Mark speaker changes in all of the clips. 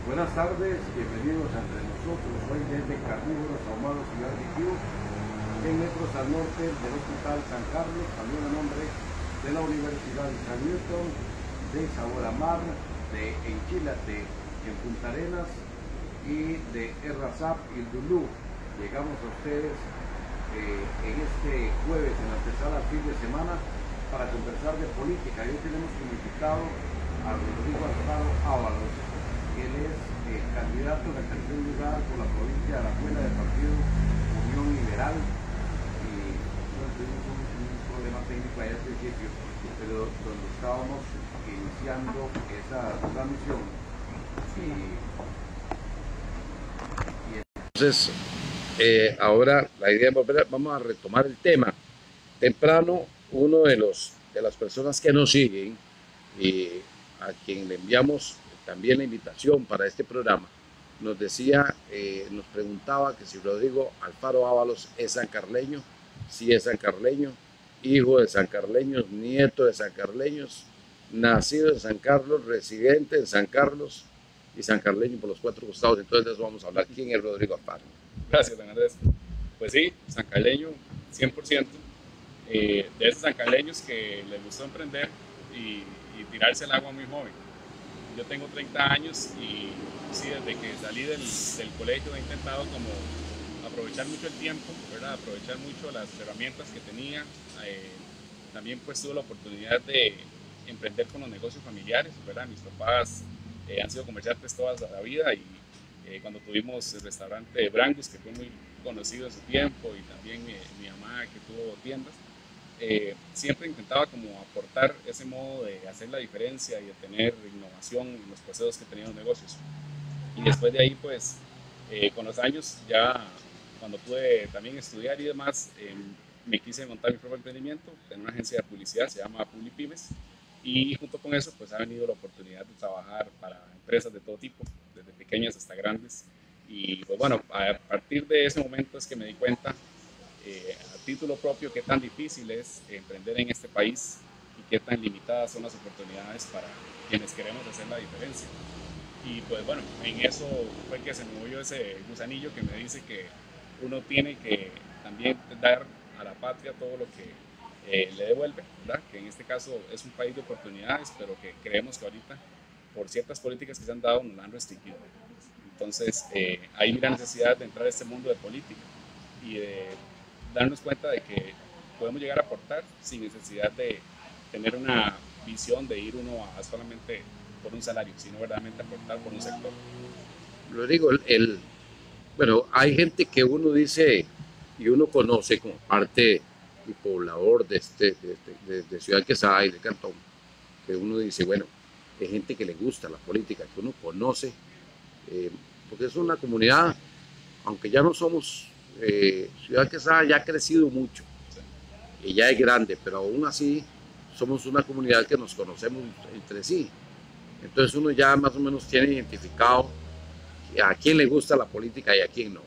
Speaker 1: Buenas tardes, bienvenidos a Entre Nosotros. Hoy desde Carnívoros Ahumados Ciudad de Quibdó, 100 metros al norte del Hospital San Carlos, también a nombre de la Universidad de San Newton, de Sabor a Mar, de Enchilate en Punta Arenas y de Errazap y Dulú. Llegamos a ustedes en este jueves, en la antesala fin de semana, para conversar de política. Hoy tenemos como invitado a Rodrigo Alfaro Ábalos. Él es candidato en el tercer lugar por la provincia de Alajuela del partido Unión Liberal. Y bueno, tuvimos un problema técnico ahí al principio, pero donde estábamos iniciando esa transmisión. Entonces, ahora la idea es vamos a retomar el tema. Temprano, uno de las personas que nos siguen y a quien le enviamos también la invitación para este programa, nos decía, nos preguntaba que si Rodrigo Alfaro Ábalos es sancarleño. Sí, es sancarleño, hijo de sancarleños, nieto de sancarleños, nacido en San Carlos, residente en San Carlos y sancarleño por los cuatro costados. Entonces de eso vamos a hablar. ¿Quién es Rodrigo Alfaro?
Speaker 2: Gracias, don Andrés. Pues sí, sancarleño 100%, de esos sancarleños que les gustó emprender y tirarse al agua muy joven. Yo tengo 30 años y sí, desde que salí del colegio he intentado como aprovechar mucho el tiempo, ¿verdad? Aprovechar mucho las herramientas que tenía. También pues tuve la oportunidad de emprender con los negocios familiares, ¿verdad? Mis papás han sido comerciantes toda la vida y cuando tuvimos el restaurante Brangus, que fue muy conocido en su tiempo, y también mi mamá que tuvo tiendas, siempre intentaba como aportar ese modo de hacer la diferencia y de tener innovación en los procesos que tenían los negocios. Y después de ahí, pues, con los años, ya cuando pude también estudiar y demás, me quise montar mi propio emprendimiento en una agencia de publicidad, se llama Publipymes, y junto con eso, pues ha venido la oportunidad de trabajar para empresas de todo tipo, desde pequeñas hasta grandes. Y pues bueno, a partir de ese momento es que me di cuenta a título propio qué tan difícil es emprender en este país y qué tan limitadas son las oportunidades para quienes queremos hacer la diferencia. Y pues bueno, en eso fue que se me movió ese gusanillo que me dice que uno tiene que también dar a la patria todo lo que le devuelve, ¿verdad? Que en este caso es un país de oportunidades, pero que creemos que ahorita por ciertas políticas que se han dado nos la han restringido. Entonces hay la necesidad de entrar a este mundo de política y de darnos cuenta de que podemos llegar a aportar sin necesidad de tener una visión de ir uno a solamente por un salario, sino verdaderamente aportar por un sector.
Speaker 1: Lo digo, bueno, hay gente que uno dice y uno conoce como parte y poblador de Ciudad Quesada y de Cantón, que uno dice, bueno, hay gente que le gusta la política, que uno conoce, porque es una comunidad, aunque ya no somos, Ciudad Quesada ya ha crecido mucho, y ya es grande, pero aún así somos una comunidad que nos conocemos entre sí. Entonces uno ya más o menos tiene identificado a quién le gusta la política y a quién no.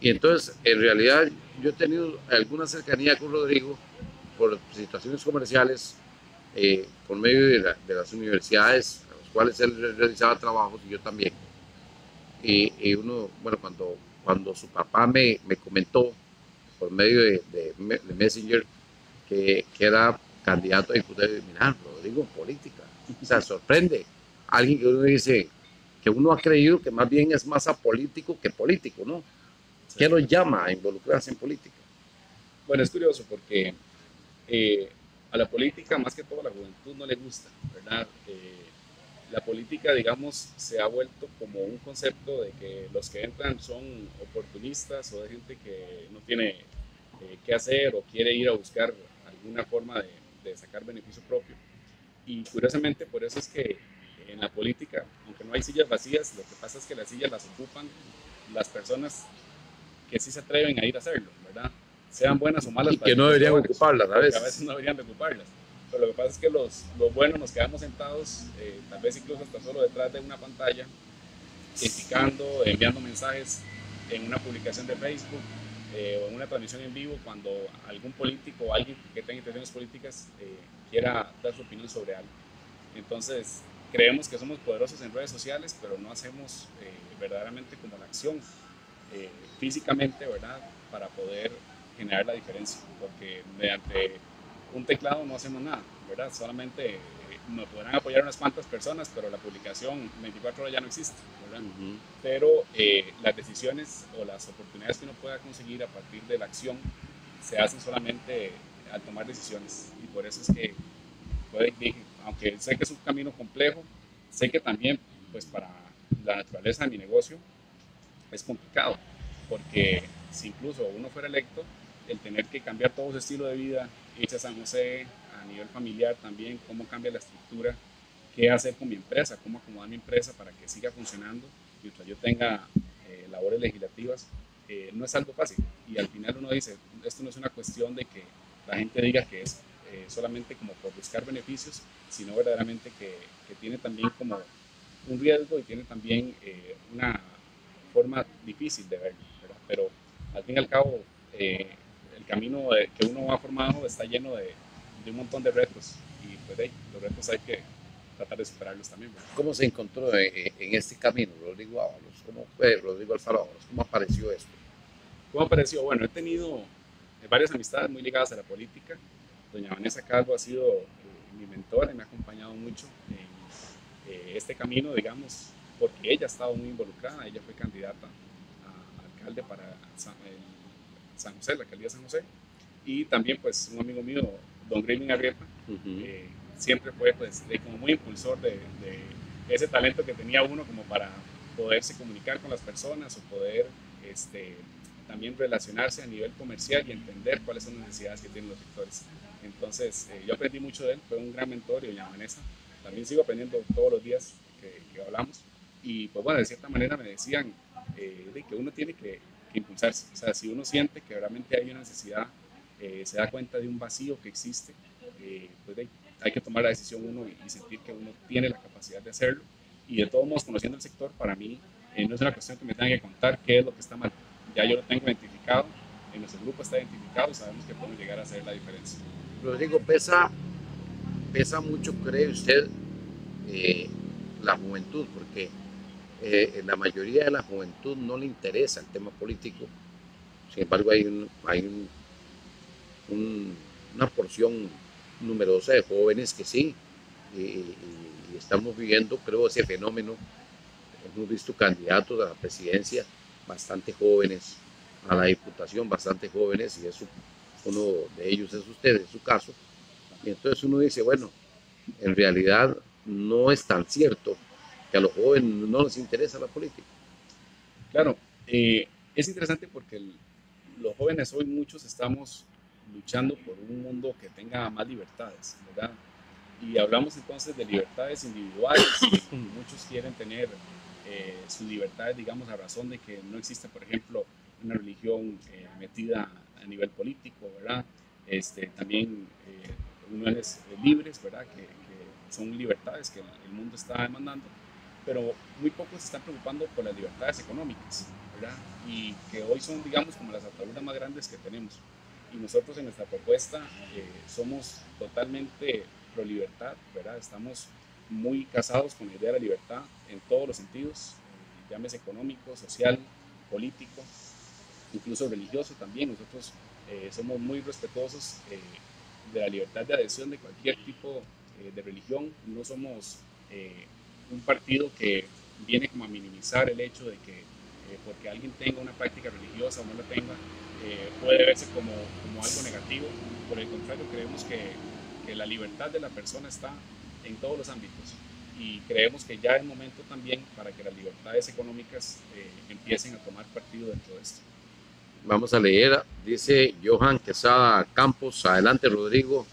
Speaker 1: Y entonces, en realidad, yo he tenido alguna cercanía con Rodrigo por situaciones comerciales, por medio de las universidades a las cuales él realizaba trabajos y yo también. Y uno, bueno, cuando su papá me comentó por medio de Messenger que era candidato a diputado, mira, Rodrigo, política. O sea, sorprende. Alguien que uno dice, que uno ha creído que más bien es más apolítico que político, ¿no? ¿Qué lo llama a involucrarse en política?
Speaker 2: Bueno, es curioso porque a la política, más que todo a la juventud, no le gusta, ¿verdad? La política, digamos, se ha vuelto como un concepto de que los que entran son oportunistas o de gente que no tiene qué hacer o quiere ir a buscar alguna forma de sacar beneficio propio. Y curiosamente, por eso es que en la política, aunque no hay sillas vacías, lo que pasa es que las sillas las ocupan las personas que sí se atreven a ir a hacerlo, ¿verdad? Sean buenas o malas.
Speaker 1: Y que no deberían ocuparlas
Speaker 2: a veces no deberían de ocuparlas. Pero lo que pasa es que los buenos nos quedamos sentados, tal vez incluso hasta solo detrás de una pantalla, criticando, enviando mensajes en una publicación de Facebook o en una transmisión en vivo cuando algún político o alguien que tenga intenciones políticas quiera dar su opinión sobre algo. Entonces, creemos que somos poderosos en redes sociales, pero no hacemos verdaderamente como la acción físicamente, ¿verdad? Para poder generar la diferencia, porque mediante un teclado no hacemos nada, ¿verdad? Solamente nos podrán apoyar unas cuantas personas, pero la publicación 24 horas ya no existe, ¿verdad? Pero las decisiones o las oportunidades que uno pueda conseguir a partir de la acción se hacen solamente al tomar decisiones, y por eso es que aunque sé que es un camino complejo, sé que también, pues para la naturaleza de mi negocio, es complicado, porque si incluso uno fuera electo, el tener que cambiar todo su estilo de vida, irse a San José, a nivel familiar también, cómo cambia la estructura, qué hacer con mi empresa, cómo acomodar mi empresa para que siga funcionando mientras yo tenga labores legislativas, no es algo fácil. Y al final uno dice, esto no es una cuestión de que la gente diga que es solamente como por buscar beneficios, sino verdaderamente que tiene también como un riesgo y tiene también una forma difícil de verlo, ¿verdad? Pero al fin y al cabo, el camino que uno ha formado está lleno de un montón de retos, y pues los retos hay que tratar de superarlos también, ¿verdad?
Speaker 1: ¿Cómo se encontró en este camino, Rodrigo Ábalos? ¿Cómo fue Rodrigo Alfaro Ábalos? ¿Cómo apareció esto?
Speaker 2: ¿Cómo apareció? Bueno, he tenido varias amistades muy ligadas a la política. Doña Vanessa Calvo ha sido mi mentora y me ha acompañado mucho en este camino, digamos, porque ella ha estado muy involucrada. Ella fue candidata a alcalde para San José, la alcaldía de San José, y también pues un amigo mío, don Gremlin Arrieta, siempre fue pues como muy impulsor de ese talento que tenía uno como para poderse comunicar con las personas o poder también relacionarse a nivel comercial y entender cuáles son las necesidades que tienen los sectores. Entonces yo aprendí mucho de él, fue un gran mentor, y doña Vanessa también sigo aprendiendo todos los días que hablamos. Y pues bueno, de cierta manera me decían de que uno tiene que impulsarse. O sea, si uno siente que realmente hay una necesidad, se da cuenta de un vacío que existe, pues hay que tomar la decisión uno y sentir que uno tiene la capacidad de hacerlo. Y de todos modos, conociendo el sector, para mí no es una cuestión que me tengan que contar qué es lo que está mal. Ya yo lo tengo identificado, en nuestro grupo está identificado, sabemos que podemos llegar a hacer la diferencia.
Speaker 1: Rodrigo, pesa mucho, ¿cree usted, la juventud? Porque la mayoría de la juventud no le interesa el tema político. Sin embargo, hay una porción numerosa de jóvenes que sí, y estamos viviendo, creo, ese fenómeno. Hemos visto candidatos a la presidencia bastante jóvenes, a la diputación bastante jóvenes, y eso, uno de ellos es usted, en su caso. Y entonces uno dice, bueno, en realidad no es tan cierto que a los jóvenes no les interesa la política.
Speaker 2: Claro, es interesante porque los jóvenes hoy muchos estamos luchando por un mundo que tenga más libertades, ¿verdad? Y hablamos entonces de libertades individuales, y muchos quieren tener sus libertades, digamos, a razón de que no existe, por ejemplo, una religión metida a nivel político, ¿verdad? También uniones libres, ¿verdad? Que son libertades que el mundo está demandando, pero muy pocos se están preocupando por las libertades económicas, ¿verdad? Y que hoy son, digamos, como las ataduras más grandes que tenemos. Y nosotros en nuestra propuesta somos totalmente pro libertad, ¿verdad? Estamos muy casados con la idea de la libertad en todos los sentidos, llámese económico, social, político, incluso religioso también. Nosotros somos muy respetuosos de la libertad de adhesión de cualquier tipo de religión. No somos un partido que viene como a minimizar el hecho de que porque alguien tenga una práctica religiosa o no la tenga, puede verse como algo negativo. Por el contrario, creemos que la libertad de la persona está en todos los ámbitos, y creemos que ya es momento también para que las libertades económicas empiecen a tomar partido dentro de esto.
Speaker 1: Vamos a leer, dice Johan Quesada Campos, adelante Rodrigo.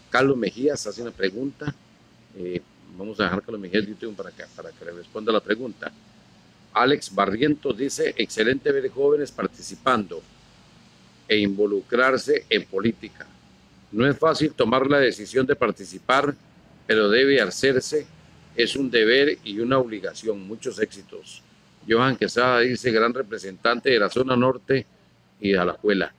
Speaker 1: Carlos Mejías hace una pregunta, vamos a dejar a Carlos Mejías para que le responda la pregunta. Alex Barrientos dice, excelente ver jóvenes participando e involucrarse en política. No es fácil tomar la decisión de participar, pero debe hacerse, es un deber y una obligación. Muchos éxitos. Johan Quesada dice, gran representante de la zona norte y de Alajuela.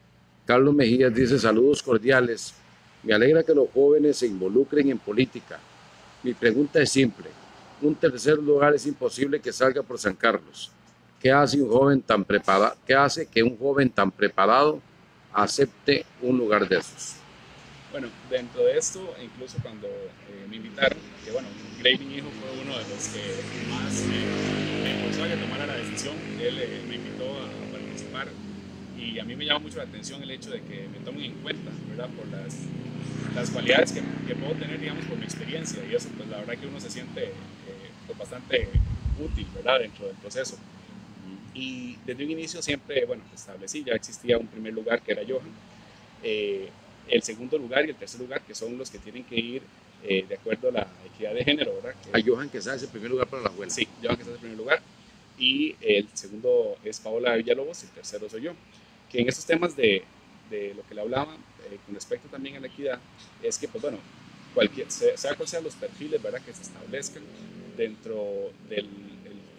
Speaker 1: Carlos Mejías dice, saludos cordiales. Me alegra que los jóvenes se involucren en política. Mi pregunta es simple, un tercer lugar es imposible que salga por San Carlos. ¿Qué hace un joven tan preparado? ¿Qué hace que un joven tan preparado acepte un lugar de esos?
Speaker 2: Bueno, dentro de esto, incluso cuando me invitaron, que bueno, Grey, mi hijo, fue uno de los que más me impulsó a que tomara la decisión. Él me invitó a participar y a mí me llama mucho la atención el hecho de que me tomen en cuenta, ¿verdad? Por las cualidades que puedo tener, digamos, por mi experiencia, y eso, pues la verdad que uno se siente pues, bastante útil, ¿verdad? Dentro del proceso. Y desde un inicio siempre, bueno, establecí, ya existía un primer lugar que era Johan, eh, el segundo lugar y el tercer lugar, que son los que tienen que ir de acuerdo a la equidad de género, ¿verdad?
Speaker 1: A Johan Quesada es el primer lugar para la abuela.
Speaker 2: Sí, Johan Quesada es el primer lugar. Y el segundo es Paola Villalobos, y el tercero soy yo. Que en estos temas de lo que le hablaba, con respecto también a la equidad, es que, pues bueno, sea cual sean los perfiles, ¿verdad?, que se establezcan dentro del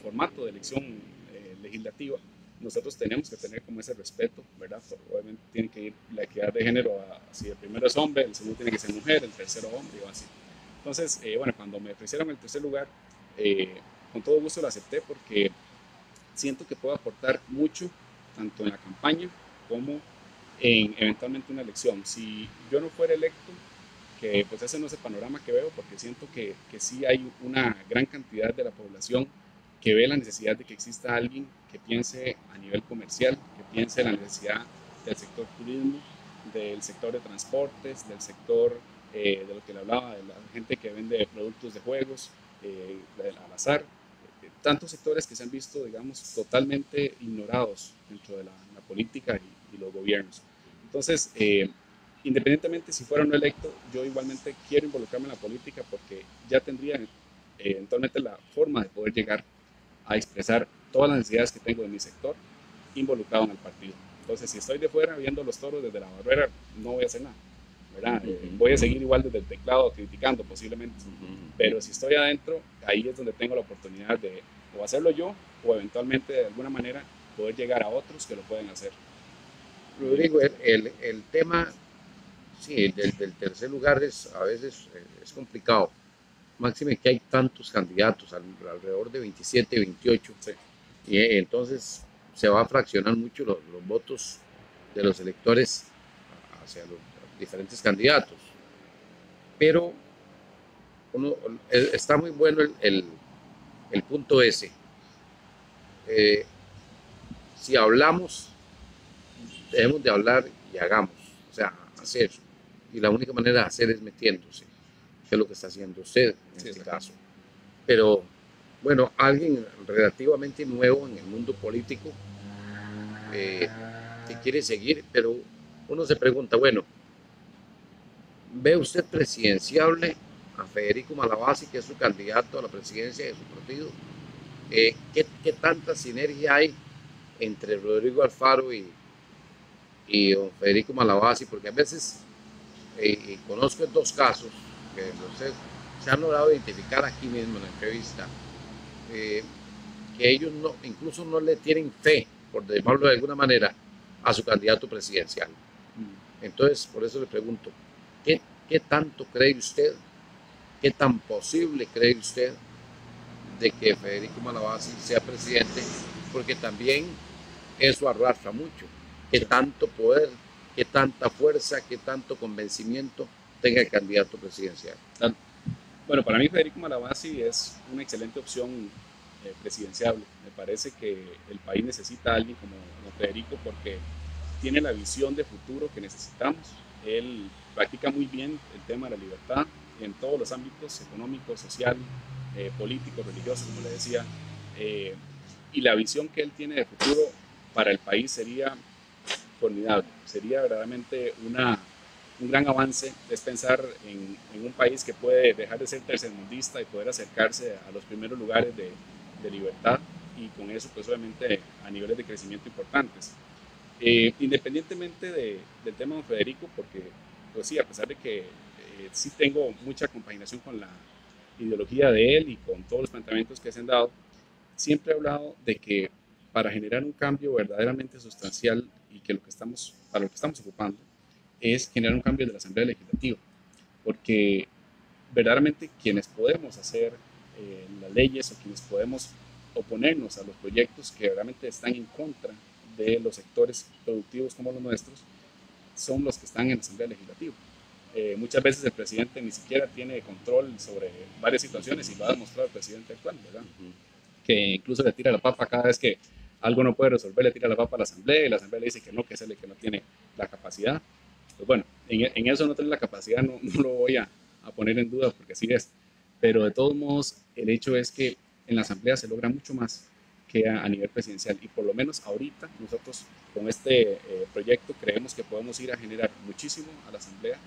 Speaker 2: formato de elección legislativa, nosotros tenemos que tener como ese respeto, ¿verdad? Obviamente tiene que ir la equidad de género, si el primero es hombre, el segundo tiene que ser mujer, el tercero hombre, o así. Entonces, bueno, cuando me ofrecieron el tercer lugar, con todo gusto lo acepté porque siento que puedo aportar mucho, tanto en la campaña como en eventualmente una elección. Si yo no fuera electo, que pues ese no es el panorama que veo, porque siento que sí hay una gran cantidad de la población que ve la necesidad de que exista alguien que piense a nivel comercial, que piense en la necesidad del sector turismo, del sector de transportes, del sector de lo que le hablaba, de la gente que vende productos de juegos, al azar, tantos sectores que se han visto, digamos, totalmente ignorados dentro de la política y los gobiernos. Entonces, independientemente si fuera o no electo, yo igualmente quiero involucrarme en la política porque ya tendría eventualmente la forma de poder llegar a expresar todas las necesidades que tengo de mi sector involucrado en el partido. Entonces, si estoy de fuera viendo los toros desde la barrera, no voy a hacer nada, ¿verdad? Voy a seguir igual desde el teclado criticando posiblemente, pero si estoy adentro, ahí es donde tengo la oportunidad de o hacerlo yo o eventualmente de alguna manera poder llegar a otros que lo pueden hacer.
Speaker 1: Rodrigo, el tema, sí, del tercer lugar a veces es complicado. Máxime que hay tantos candidatos, alrededor de 27, 28,
Speaker 2: Sí.
Speaker 1: y entonces se va a fraccionar mucho los votos de los electores hacia los diferentes candidatos. Pero está muy bueno el punto ese. Si hablamos, debemos de hablar y hagamos, o sea, hacer. Y la única manera de hacer es metiéndose, que es lo que está haciendo usted en este caso. Pero, bueno, alguien relativamente nuevo en el mundo político que quiere seguir, pero uno se pregunta, bueno, ¿ve usted presidenciable a Federico Malabasi, que es su candidato a la presidencia de su partido? ¿Qué tanta sinergia hay entre Rodrigo Alfaro y don Federico Malabasi? Porque a veces conozco dos casos que usted se han logrado identificar aquí mismo en la entrevista, que ellos incluso no le tienen fe, por llamarlo de alguna manera, a su candidato presidencial. Entonces, por eso le pregunto, ¿qué tanto cree usted, qué tan posible cree usted de que Federico Malabasi sea presidente? Porque también eso arrastra mucho. ¿Qué tanto poder, qué tanta fuerza, qué tanto convencimiento tenga el candidato presidencial?
Speaker 2: Bueno, para mí Federico Malabasi es una excelente opción presidenciable. Me parece que el país necesita a alguien como Federico porque tiene la visión de futuro que necesitamos. Él practica muy bien el tema de la libertad en todos los ámbitos, económico, social, político, religioso, como le decía. Y la visión que él tiene de futuro para el país sería formidable. Sería verdaderamente un gran avance. Es pensar en un país que puede dejar de ser tercermundista y poder acercarse a los primeros lugares de libertad y con eso pues obviamente a niveles de crecimiento importantes. Independientemente del tema de don Federico, porque pues sí, a pesar de que sí tengo mucha compaginación con la ideología de él y con todos los planteamientos que se han dado, siempre he hablado de que para generar un cambio verdaderamente sustancial y que para lo que estamos ocupando es generar un cambio de la Asamblea Legislativa, porque verdaderamente quienes podemos hacer las leyes o quienes podemos oponernos a los proyectos que realmente están en contra de los sectores productivos como los nuestros, son los que están en la Asamblea Legislativa. Muchas veces el presidente ni siquiera tiene control sobre varias situaciones y lo ha demostrado el presidente actual, ¿verdad? Que incluso le tira la papa cada vez que algo no puede resolver, le tira la papa a la Asamblea y la Asamblea le dice que es el que no tiene la capacidad. Pues bueno, en eso no tener la capacidad no lo voy a poner en duda porque así es. Pero de todos modos, el hecho es que en la Asamblea se logra mucho más que a nivel presidencial y por lo menos ahorita nosotros con este proyecto creemos que podemos ir a generar muchísimo a la Asamblea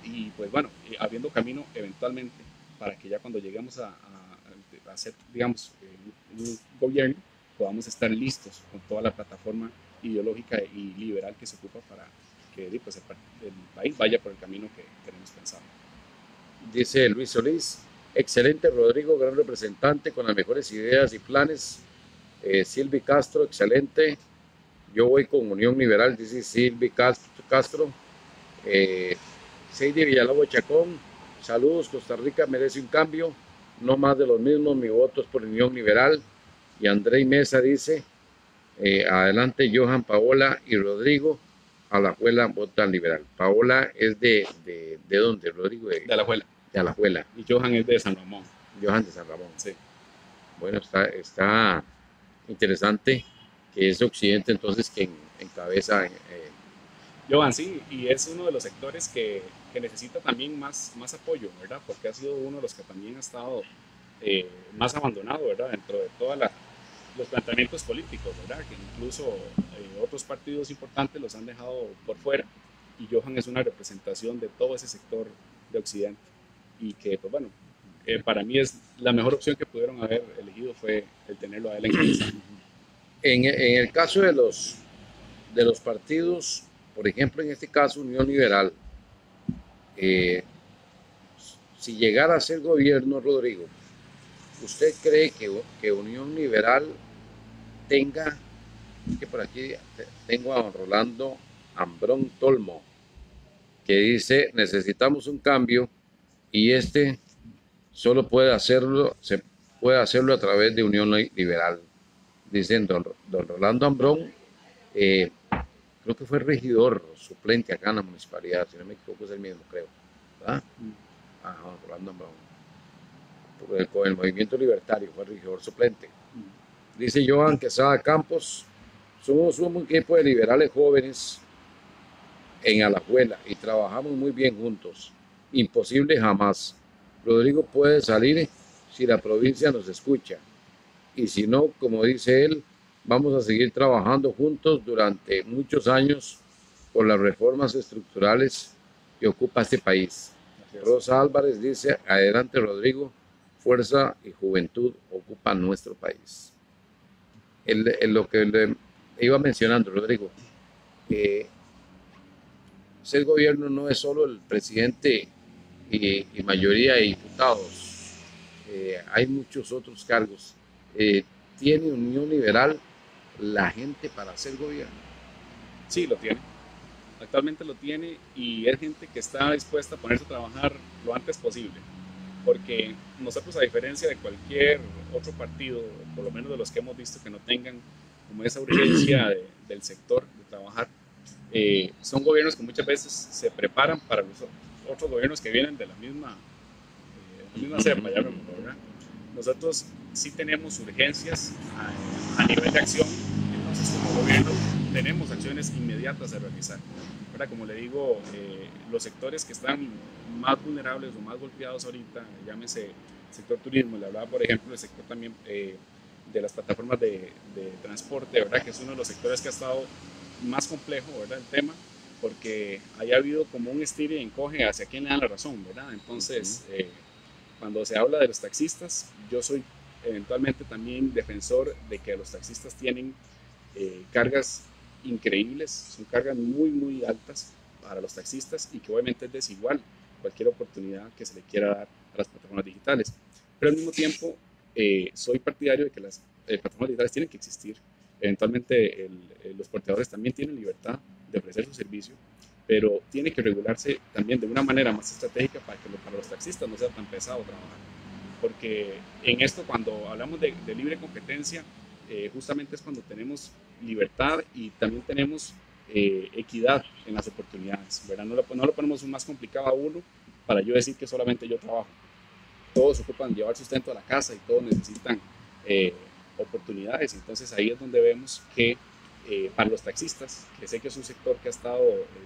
Speaker 2: y pues bueno, abriendo camino eventualmente para que ya cuando lleguemos a hacer, digamos, un gobierno, podamos estar listos con toda la plataforma ideológica y liberal que se ocupa para que pues, el país vaya por el camino que tenemos pensado.
Speaker 1: Dice Luis Solís, excelente Rodrigo, gran representante con las mejores ideas y planes. Silvi Castro, excelente. Yo voy con Unión Liberal, dice Silvi Castro. Seidy Villalobos Chacón, saludos, Costa Rica merece un cambio, no más de los mismos, mi voto es por Unión Liberal. Y Andrei Mesa dice, adelante Johan, Paola y Rodrigo, Alajuela votan liberal. Paola es de ¿dónde, Rodrigo?
Speaker 2: De Alajuela.
Speaker 1: De Alajuela.
Speaker 2: Y Johan es de San Ramón.
Speaker 1: Johan de San Ramón.
Speaker 2: Sí.
Speaker 1: Bueno, está interesante que es Occidente entonces que encabeza.
Speaker 2: Johan, sí, y es uno de los sectores que necesita también más apoyo, ¿verdad? Porque ha sido uno de los que también ha estado más abandonado, ¿verdad? Dentro de todos los planteamientos políticos, ¿verdad? Que incluso otros partidos importantes los han dejado por fuera y Johan es una representación de todo ese sector de Occidente y que, pues bueno, para mí es la mejor opción que pudieron haber elegido fue el tenerlo a él en cabeza.
Speaker 1: En el caso de los partidos, por ejemplo, en este caso Unión Liberal, si llegara a ser gobierno, Rodrigo, ¿usted cree que Unión Liberal tenga, que por aquí tengo a don Rolando Ambrón Tolmo, que dice, necesitamos un cambio y solo se puede hacerlo a través de Unión Liberal? Dicen don Rolando Ambrón, creo que fue regidor suplente acá en la municipalidad, si no me equivoco es el mismo, creo, ¿verdad? Don Rolando Ambrón, con el Movimiento Libertario, fue regidor suplente. Dice Johan Quesada Campos, somos un equipo de liberales jóvenes en Alajuela y trabajamos muy bien juntos. Imposible jamás. Rodrigo puede salir si la provincia nos escucha. Y si no, como dice él, vamos a seguir trabajando juntos durante muchos años por las reformas estructurales que ocupa este país. Rosa Álvarez dice, adelante Rodrigo, fuerza y juventud ocupan nuestro país. Lo que le iba mencionando, Rodrigo, ser gobierno no es solo el presidente y mayoría de diputados, hay muchos otros cargos. ¿Tiene Unión Liberal la gente para hacer gobierno?
Speaker 2: Sí, lo tiene. Actualmente lo tiene y es gente que está dispuesta a ponerse a trabajar lo antes posible. Porque nosotros, a diferencia de cualquier otro partido, por lo menos de los que hemos visto que no tengan como esa urgencia del sector de trabajar, son gobiernos que muchas veces se preparan para los otros gobiernos que vienen de la misma cepa, ¿verdad? Nosotros sí tenemos urgencias a nivel de acción, entonces como gobierno tenemos acciones inmediatas a realizar. Ahora, como le digo, los sectores que están más vulnerables o más golpeados ahorita, llámese sector turismo, le hablaba por ejemplo del sector también de las plataformas de transporte, ¿verdad? Que es uno de los sectores que ha estado más complejo, ¿verdad? El tema, porque haya habido como un estira y encoge hacia quién le dan la razón, ¿verdad? Entonces, cuando se habla de los taxistas, yo soy eventualmente también defensor de que los taxistas tienen cargas increíbles, son cargas muy, muy altas para los taxistas y que obviamente es desigual cualquier oportunidad que se le quiera dar a las plataformas digitales. Pero al mismo tiempo, soy partidario de que las plataformas digitales tienen que existir. Eventualmente, los portadores también tienen libertad de ofrecer su servicio, pero tiene que regularse también de una manera más estratégica para que para los taxistas no sea tan pesado trabajar. porque en esto cuando hablamos de libre competencia, justamente es cuando tenemos libertad y también tenemos equidad en las oportunidades, ¿verdad? No lo ponemos más complicado a uno para yo decir que solamente yo trabajo. Todos ocupan llevar sustento a la casa y todos necesitan eh, oportunidades. Entonces ahí es donde vemos que para los taxistas, que sé que es un sector que ha estado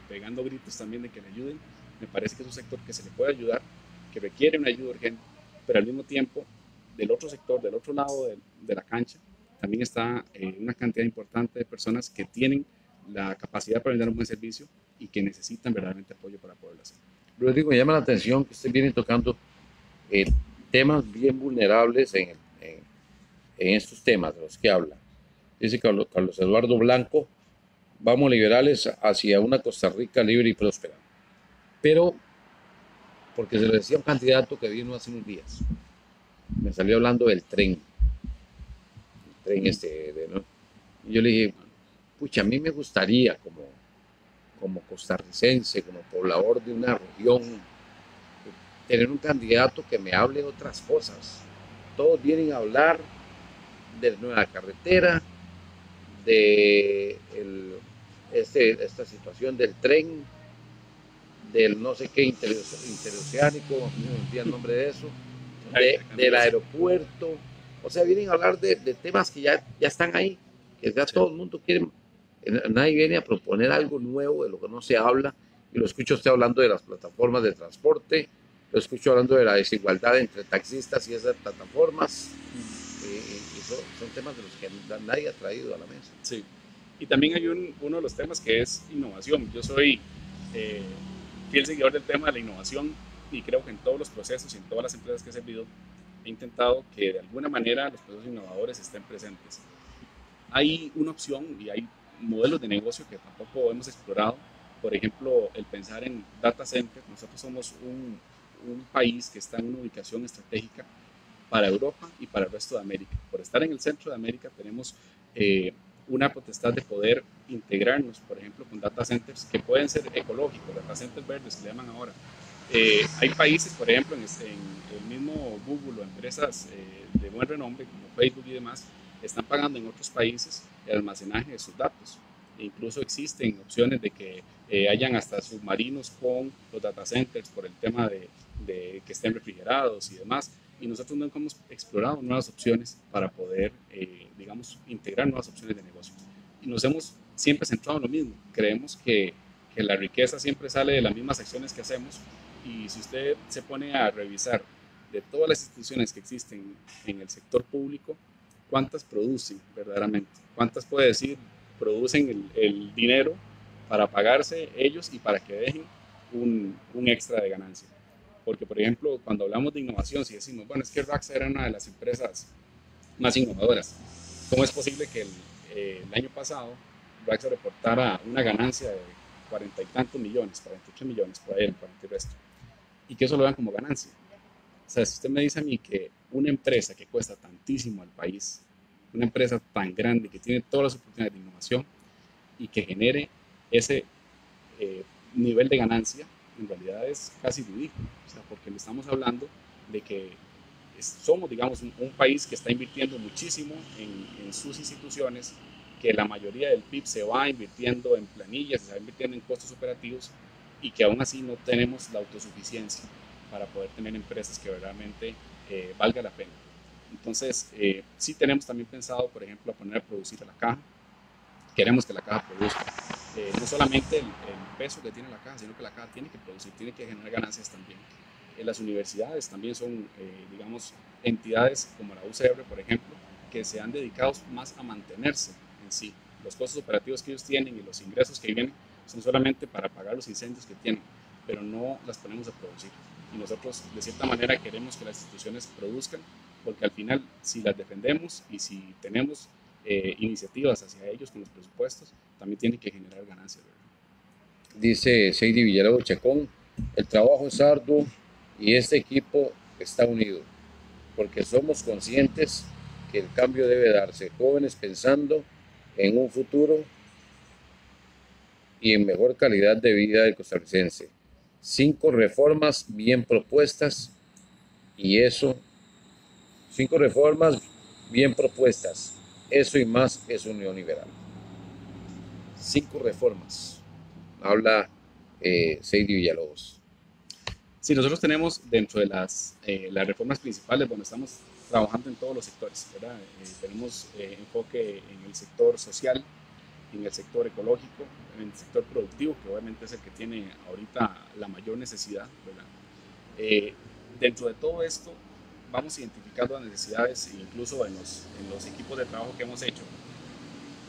Speaker 2: pegando gritos también de que le ayuden, me parece que es un sector que se le puede ayudar, que requiere una ayuda urgente, pero al mismo tiempo del otro sector, del otro lado de la cancha, también está una cantidad importante de personas que tienen la capacidad para brindar un buen servicio y que necesitan verdaderamente apoyo para poderlo hacer.
Speaker 1: Rodrigo, me llama la atención que usted viene tocando temas bien vulnerables en estos temas de los que habla. Dice Carlos Eduardo Blanco, vamos liberales hacia una Costa Rica libre y próspera. Pero, porque se lo decía un candidato que vino hace unos días, me salió hablando del tren, ¿no? Y yo le dije, pucha, a mí me gustaría como costarricense, como poblador de una región, tener un candidato que me hable de otras cosas. Todos vienen a hablar de la nueva carretera, de esta situación del tren, del no sé qué interoceánico, no me olvidé el nombre de eso, del aeropuerto. O sea, vienen a hablar de temas que ya están ahí, que ya todo el mundo quiere. Nadie viene a proponer algo nuevo de lo que no se habla. Y lo escucho usted hablando de las plataformas de transporte, lo escucho hablando de la desigualdad entre taxistas y esas plataformas. Y son temas de los que nadie ha traído a la mesa.
Speaker 2: Sí. Y también hay uno de los temas que es innovación. Yo soy fiel seguidor del tema de la innovación y creo que en todos los procesos y en todas las empresas que he servido he intentado que de alguna manera los procesos innovadores estén presentes. Hay una opción y hay modelos de negocio que tampoco hemos explorado. Por ejemplo, el pensar en data center. Nosotros somos un país que está en una ubicación estratégica para Europa y para el resto de América. Por estar en el centro de América tenemos una potestad de poder integrarnos, por ejemplo, con data centers que pueden ser ecológicos, data centers verdes que le llaman ahora. Hay países, por ejemplo, en el mismo Google o empresas de buen renombre como Facebook y demás, están pagando en otros países el almacenaje de sus datos. E incluso existen opciones de que hayan hasta submarinos con los data centers por el tema de que estén refrigerados y demás. Y nosotros nunca hemos explorado nuevas opciones para poder, digamos, integrar nuevas opciones de negocio. Y nos hemos siempre centrado en lo mismo. Creemos que la riqueza siempre sale de las mismas acciones que hacemos. Y si usted se pone a revisar de todas las instituciones que existen en el sector público, ¿cuántas producen verdaderamente? ¿Cuántas puede decir producen el dinero para pagarse ellos y para que dejen un extra de ganancia? Porque, por ejemplo, cuando hablamos de innovación, si decimos, bueno, es que Raxa era una de las empresas más innovadoras, ¿cómo es posible que el año pasado Raxa reportara una ganancia de 40 y tantos millones, 48 millones, por ahí, el 40 y resto, y que eso lo vean como ganancia? O sea, si usted me dice a mí que una empresa que cuesta tantísimo al país, una empresa tan grande que tiene todas las oportunidades de innovación y que genere ese nivel de ganancia, en realidad es casi ridículo. O sea, porque le estamos hablando de que somos, digamos, un país que está invirtiendo muchísimo en sus instituciones, que la mayoría del PIB se va invirtiendo en planillas, se va invirtiendo en costos operativos y que aún así no tenemos la autosuficiencia para poder tener empresas que realmente valga la pena. Entonces, sí tenemos también pensado, por ejemplo, a poner a producir a la caja. Queremos que la caja produzca. No solamente el peso que tiene la caja, sino que la caja tiene que producir, tiene que generar ganancias también. Las universidades también son, digamos, entidades como la UCR, por ejemplo, que se han dedicado más a mantenerse en sí. Los costos operativos que ellos tienen y los ingresos que vienen son solamente para pagar los incendios que tienen, pero no las ponemos a producir. Y nosotros, de cierta manera, queremos que las instituciones produzcan, porque al final, si las defendemos y si tenemos iniciativas hacia ellos con los presupuestos, también tienen que generar ganancias, ¿verdad?
Speaker 1: Dice Seidy Villarado Chacón, el trabajo es arduo y este equipo está unido, porque somos conscientes que el cambio debe darse, jóvenes pensando en un futuro y en mejor calidad de vida del costarricense. 5 reformas bien propuestas y eso 5 reformas bien propuestas. Eso y más es unión liberal. 5 reformas. Habla Seidy Villalobos.
Speaker 2: Sí, nosotros tenemos dentro de las reformas principales, bueno, estamos trabajando en todos los sectores, ¿verdad? Tenemos enfoque en el sector social, en el sector ecológico, en el sector productivo, que obviamente es el que tiene ahorita la mayor necesidad, ¿verdad? Dentro de todo esto, vamos identificando las necesidades, incluso en los equipos de trabajo que hemos hecho.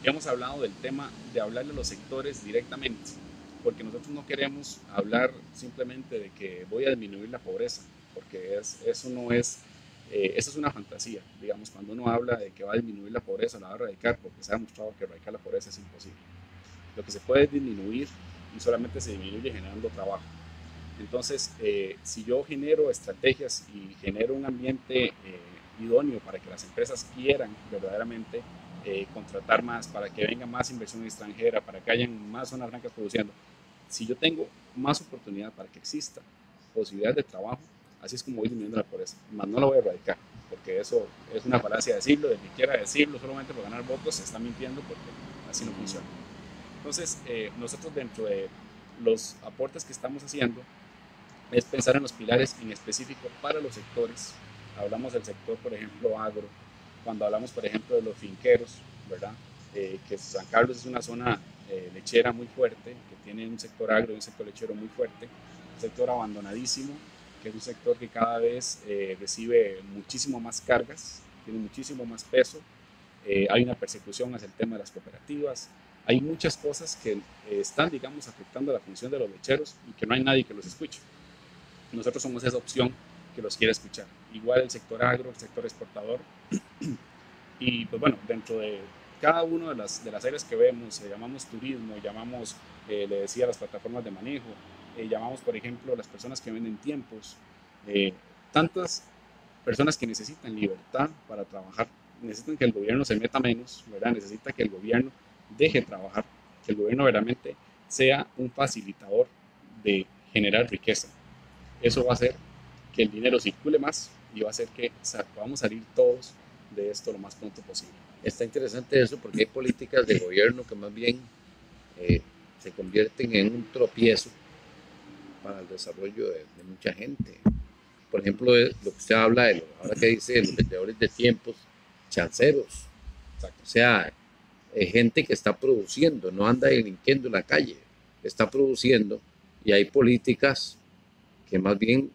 Speaker 2: Hemos hablado del tema de hablarle a los sectores directamente, porque nosotros no queremos hablar simplemente de que voy a disminuir la pobreza, porque eso no es, eso es una fantasía, digamos, cuando uno habla de que va a disminuir la pobreza, la va a erradicar, porque se ha demostrado que erradicar la pobreza es imposible. Lo que se puede es disminuir y solamente se disminuye generando trabajo. Entonces, si yo genero estrategias y genero un ambiente idóneo para que las empresas quieran verdaderamente contratar más, para que venga más inversión extranjera, para que hayan más zonas francas produciendo, si yo tengo más oportunidad para que exista posibilidades de trabajo, así es como voy disminuyendo la pobreza. Más no lo voy a erradicar, porque eso es una falacia decirlo, de que quiera decirlo solamente por ganar votos, se está mintiendo porque así no funciona. Entonces, nosotros dentro de los aportes que estamos haciendo es pensar en los pilares en específico para los sectores. Hablamos del sector, por ejemplo, agro, cuando hablamos, por ejemplo, de los finqueros, ¿verdad? Que San Carlos es una zona lechera muy fuerte, que tiene un sector agro y un sector lechero muy fuerte, un sector abandonadísimo, que es un sector que cada vez recibe muchísimo más cargas, tiene muchísimo más peso, hay una persecución hacia el tema de las cooperativas, hay muchas cosas que están, digamos, afectando la función de los lecheros y que no hay nadie que los escuche. Nosotros somos esa opción que los quiere escuchar. Igual el sector agro, el sector exportador. Y pues bueno, dentro de cada una de las áreas que vemos, llamamos turismo, llamamos, le decía, las plataformas de manejo, llamamos, por ejemplo, las personas que venden tiempos, tantas personas que necesitan libertad para trabajar, necesitan que el gobierno se meta menos, ¿verdad? Necesita que el gobierno deje trabajar, que el gobierno verdaderamente sea un facilitador de generar riqueza. Eso va a hacer que el dinero circule más y va a hacer que podamos salir todos de esto lo más pronto posible.
Speaker 1: Está interesante eso porque hay políticas de gobierno que más bien se convierten en un tropiezo para el desarrollo de mucha gente. Por ejemplo, lo que usted habla, ahora que dice los vendedores de tiempos, chanceros. Exacto. O sea, gente que está produciendo, no anda delinquiendo en la calle, está produciendo y hay políticas que más bien,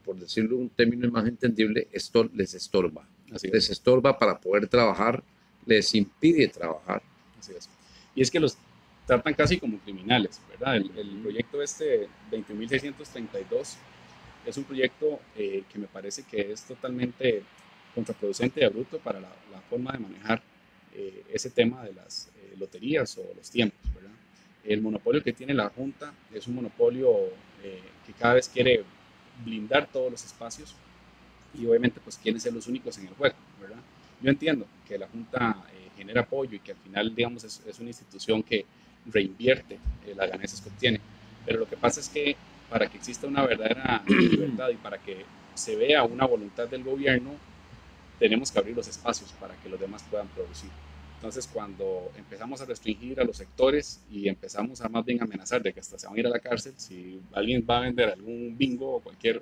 Speaker 1: por decirlo en un término más entendible, esto les estorba. Les estorba para poder trabajar, les impide trabajar.
Speaker 2: Así es. Y es que los tratan casi como criminales, ¿verdad? El proyecto este 21.632 es un proyecto que me parece que es totalmente contraproducente y abrupto para la forma de manejar ese tema de las loterías o los tiempos, ¿verdad? El monopolio que tiene la Junta es un monopolio que cada vez quiere blindar todos los espacios y obviamente pues quieren ser los únicos en el juego, ¿verdad? Yo entiendo que la Junta genera apoyo y que al final, digamos, es una institución que reinvierte las ganancias que obtiene, pero lo que pasa es que para que exista una verdadera libertad y para que se vea una voluntad del gobierno, tenemos que abrir los espacios para que los demás puedan producir. Entonces, cuando empezamos a restringir a los sectores y empezamos a más bien amenazar de que hasta se van a ir a la cárcel, si alguien va a vender algún bingo o cualquier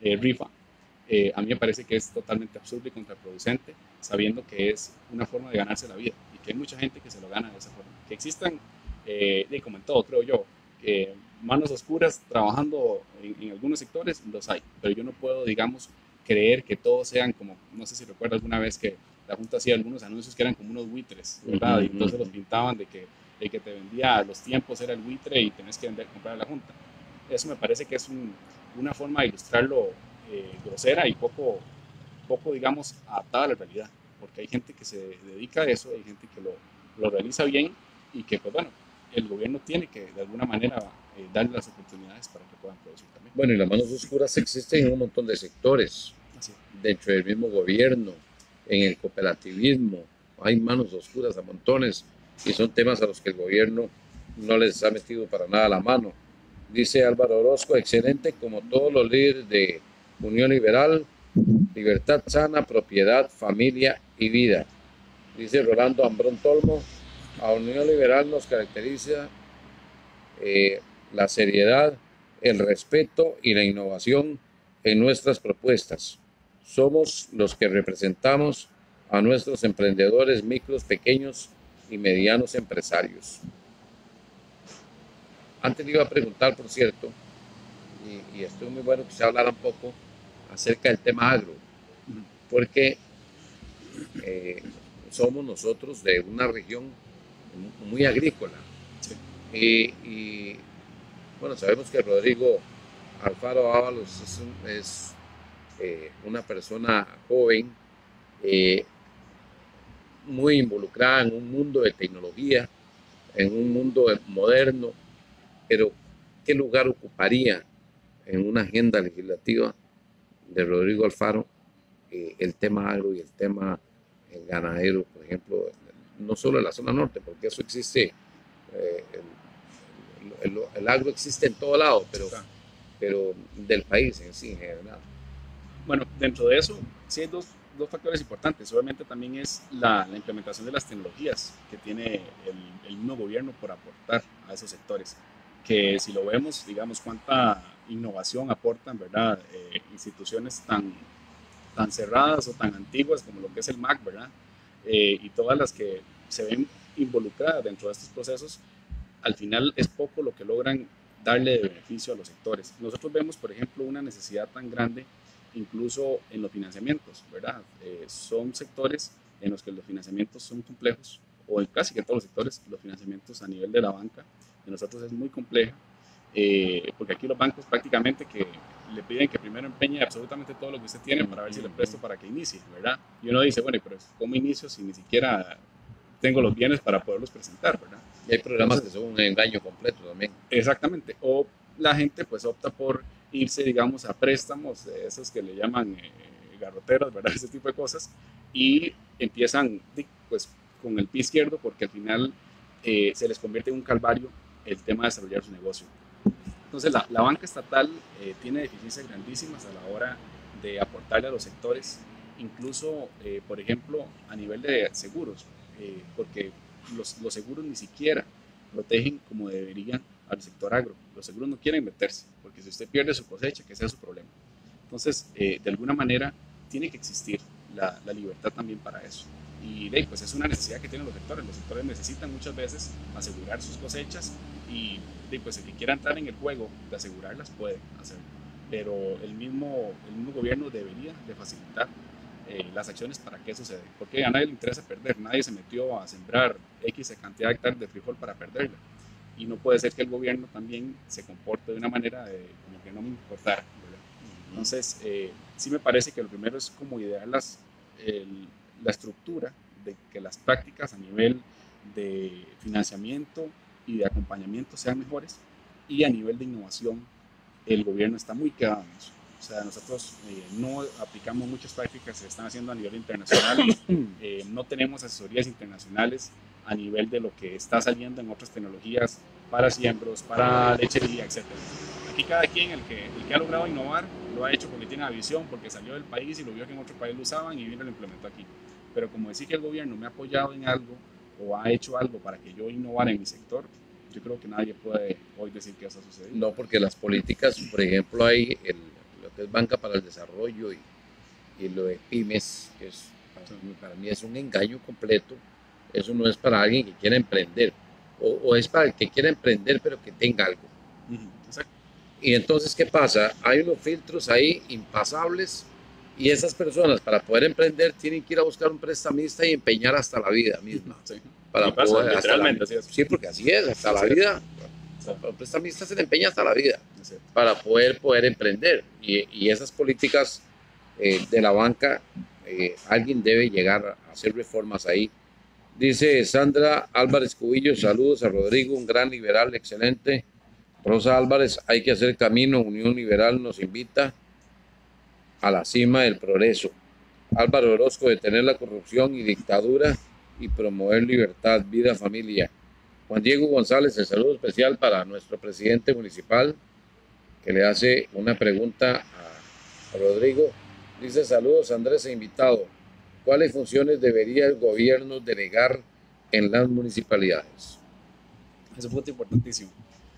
Speaker 2: rifa, a mí me parece que es totalmente absurdo y contraproducente, sabiendo que es una forma de ganarse la vida y que hay mucha gente que se lo gana de esa forma. Que existan, como en todo, creo yo, manos oscuras trabajando en algunos sectores, los hay, pero yo no puedo, digamos, creer que todos sean como, no sé si recuerda alguna vez que la Junta hacía algunos anuncios que eran como unos buitres, ¿verdad? Y entonces los pintaban de que el que te vendía los tiempos era el buitre y tenés que comprar a la Junta. Eso me parece que es una forma de ilustrarlo grosera y poco, digamos, adaptada a la realidad, porque hay gente que se dedica a eso, hay gente que lo realiza bien y que, pues bueno, el gobierno tiene que de alguna manera darle las oportunidades para que puedan producir también.
Speaker 1: Bueno, y las manos oscuras existen en un montón de sectores, dentro del mismo gobierno, en el cooperativismo, hay manos oscuras a montones y son temas a los que el gobierno no les ha metido para nada la mano. Dice Álvaro Orozco, excelente como todos los líderes de Unión Liberal, libertad sana, propiedad, familia y vida. Dice Rolando Ambrón Tolmo, a Unión Liberal nos caracteriza la seriedad, el respeto y la innovación en nuestras propuestas. Somos los que representamos a nuestros emprendedores micros, pequeños y medianos empresarios. Antes le iba a preguntar, por cierto, y estoy muy bueno que se hablara un poco acerca del tema agro, porque somos nosotros de una región muy agrícola. Sí. Y bueno, sabemos que Rodrigo Alfaro Ábalos es una persona joven, muy involucrada en un mundo de tecnología, en un mundo moderno, pero ¿qué lugar ocuparía en una agenda legislativa de Rodrigo Alfaro el tema agro y el tema ganadero, por ejemplo, no solo en la zona norte, porque eso existe, el agro existe en todo lado, pero del país en sí, en general?
Speaker 2: Bueno, dentro de eso, sí hay dos factores importantes. Obviamente también es la implementación de las tecnologías que tiene el mismo gobierno por aportar a esos sectores, que si lo vemos, digamos, cuánta innovación aportan, ¿verdad? Instituciones tan cerradas o tan antiguas como lo que es el MAC, ¿verdad? Y todas las que se ven involucradas dentro de estos procesos, al final es poco lo que logran darle de beneficio a los sectores. Nosotros vemos, por ejemplo, una necesidad tan grande incluso en los financiamientos, ¿verdad? Son sectores en los que los financiamientos son complejos, o en casi que todos los sectores, los financiamientos a nivel de la banca de nosotros es muy compleja, porque aquí los bancos prácticamente que le piden que primero empeñe absolutamente todo lo que usted tiene para ver si le presto para que inicie, ¿verdad? Y uno dice, bueno, pero ¿cómo inicio si ni siquiera tengo los bienes para poderlos presentar, ¿verdad?
Speaker 1: Y hay programas que son un engaño completo también.
Speaker 2: Exactamente. O la gente pues opta por irse, digamos, a préstamos, esos que le llaman garroteros, ¿verdad? Ese tipo de cosas, y empiezan pues con el pie izquierdo porque al final se les convierte en un calvario el tema de desarrollar su negocio. Entonces la banca estatal tiene deficiencias grandísimas a la hora de aportarle a los sectores, incluso, por ejemplo, a nivel de seguros, porque los seguros ni siquiera protegen como deberían al sector agro. Los seguros no quieren meterse, porque si usted pierde su cosecha, que sea su problema. Entonces, de alguna manera, tiene que existir la libertad también para eso. Y pues es una necesidad que tienen los sectores. Los sectores necesitan muchas veces asegurar sus cosechas y pues el que quiera entrar en el juego de asegurarlas puede hacerlo. Pero el mismo gobierno debería de facilitar las acciones para que eso se dé. Porque a nadie le interesa perder. Nadie se metió a sembrar X cantidad de hectáreas de frijol para perderla. Y no puede ser que el gobierno también se comporte de una manera como que no me importara, ¿verdad? Entonces, sí me parece que lo primero es como idear la estructura de que las prácticas a nivel de financiamiento y de acompañamiento sean mejores, y a nivel de innovación el gobierno está muy quedado en eso. O sea, nosotros no aplicamos muchas prácticas que se están haciendo a nivel internacional, no tenemos asesorías internacionales a nivel de lo que está saliendo en otras tecnologías para siembros, para lechería, etc. Aquí cada quien, el que ha logrado innovar, lo ha hecho porque tiene la visión, porque salió del país y lo vio que en otro país lo usaban y vino y lo implementó aquí. Pero como decir que el gobierno me ha apoyado en algo o ha hecho algo para que yo innovara en mi sector, yo creo que nadie puede hoy decir que eso ha sucedido.
Speaker 1: No, porque las políticas, por ejemplo, hay lo que es Banca para el Desarrollo y lo de pymes, que para mí es un engaño completo. Eso no es para alguien que quiera emprender, o es para el que quiera emprender pero que tenga algo. Exacto. Y entonces, ¿qué pasa? Hay unos filtros ahí impasables, y esas personas para poder emprender tienen que ir a buscar un prestamista y empeñar hasta la vida misma.
Speaker 2: Sí.
Speaker 1: Para poder,
Speaker 2: literalmente, así es.
Speaker 1: Sí, porque así es, hasta la vida. El prestamista se le empeña hasta la vida para poder emprender. Y esas políticas de la banca, alguien debe llegar a hacer reformas ahí. Dice Sandra Álvarez Cubillo, saludos a Rodrigo, un gran liberal, excelente. Rosa Álvarez, hay que hacer camino, Unión Liberal nos invita a la cima del progreso. Álvaro Orozco, detener la corrupción y dictadura y promover libertad, vida, familia. Juan Diego González, el saludo especial para nuestro presidente municipal, que le hace una pregunta a Rodrigo. Dice saludos Andrés e invitado. ¿Cuáles funciones debería el gobierno delegar en las municipalidades?
Speaker 2: Es un punto importantísimo.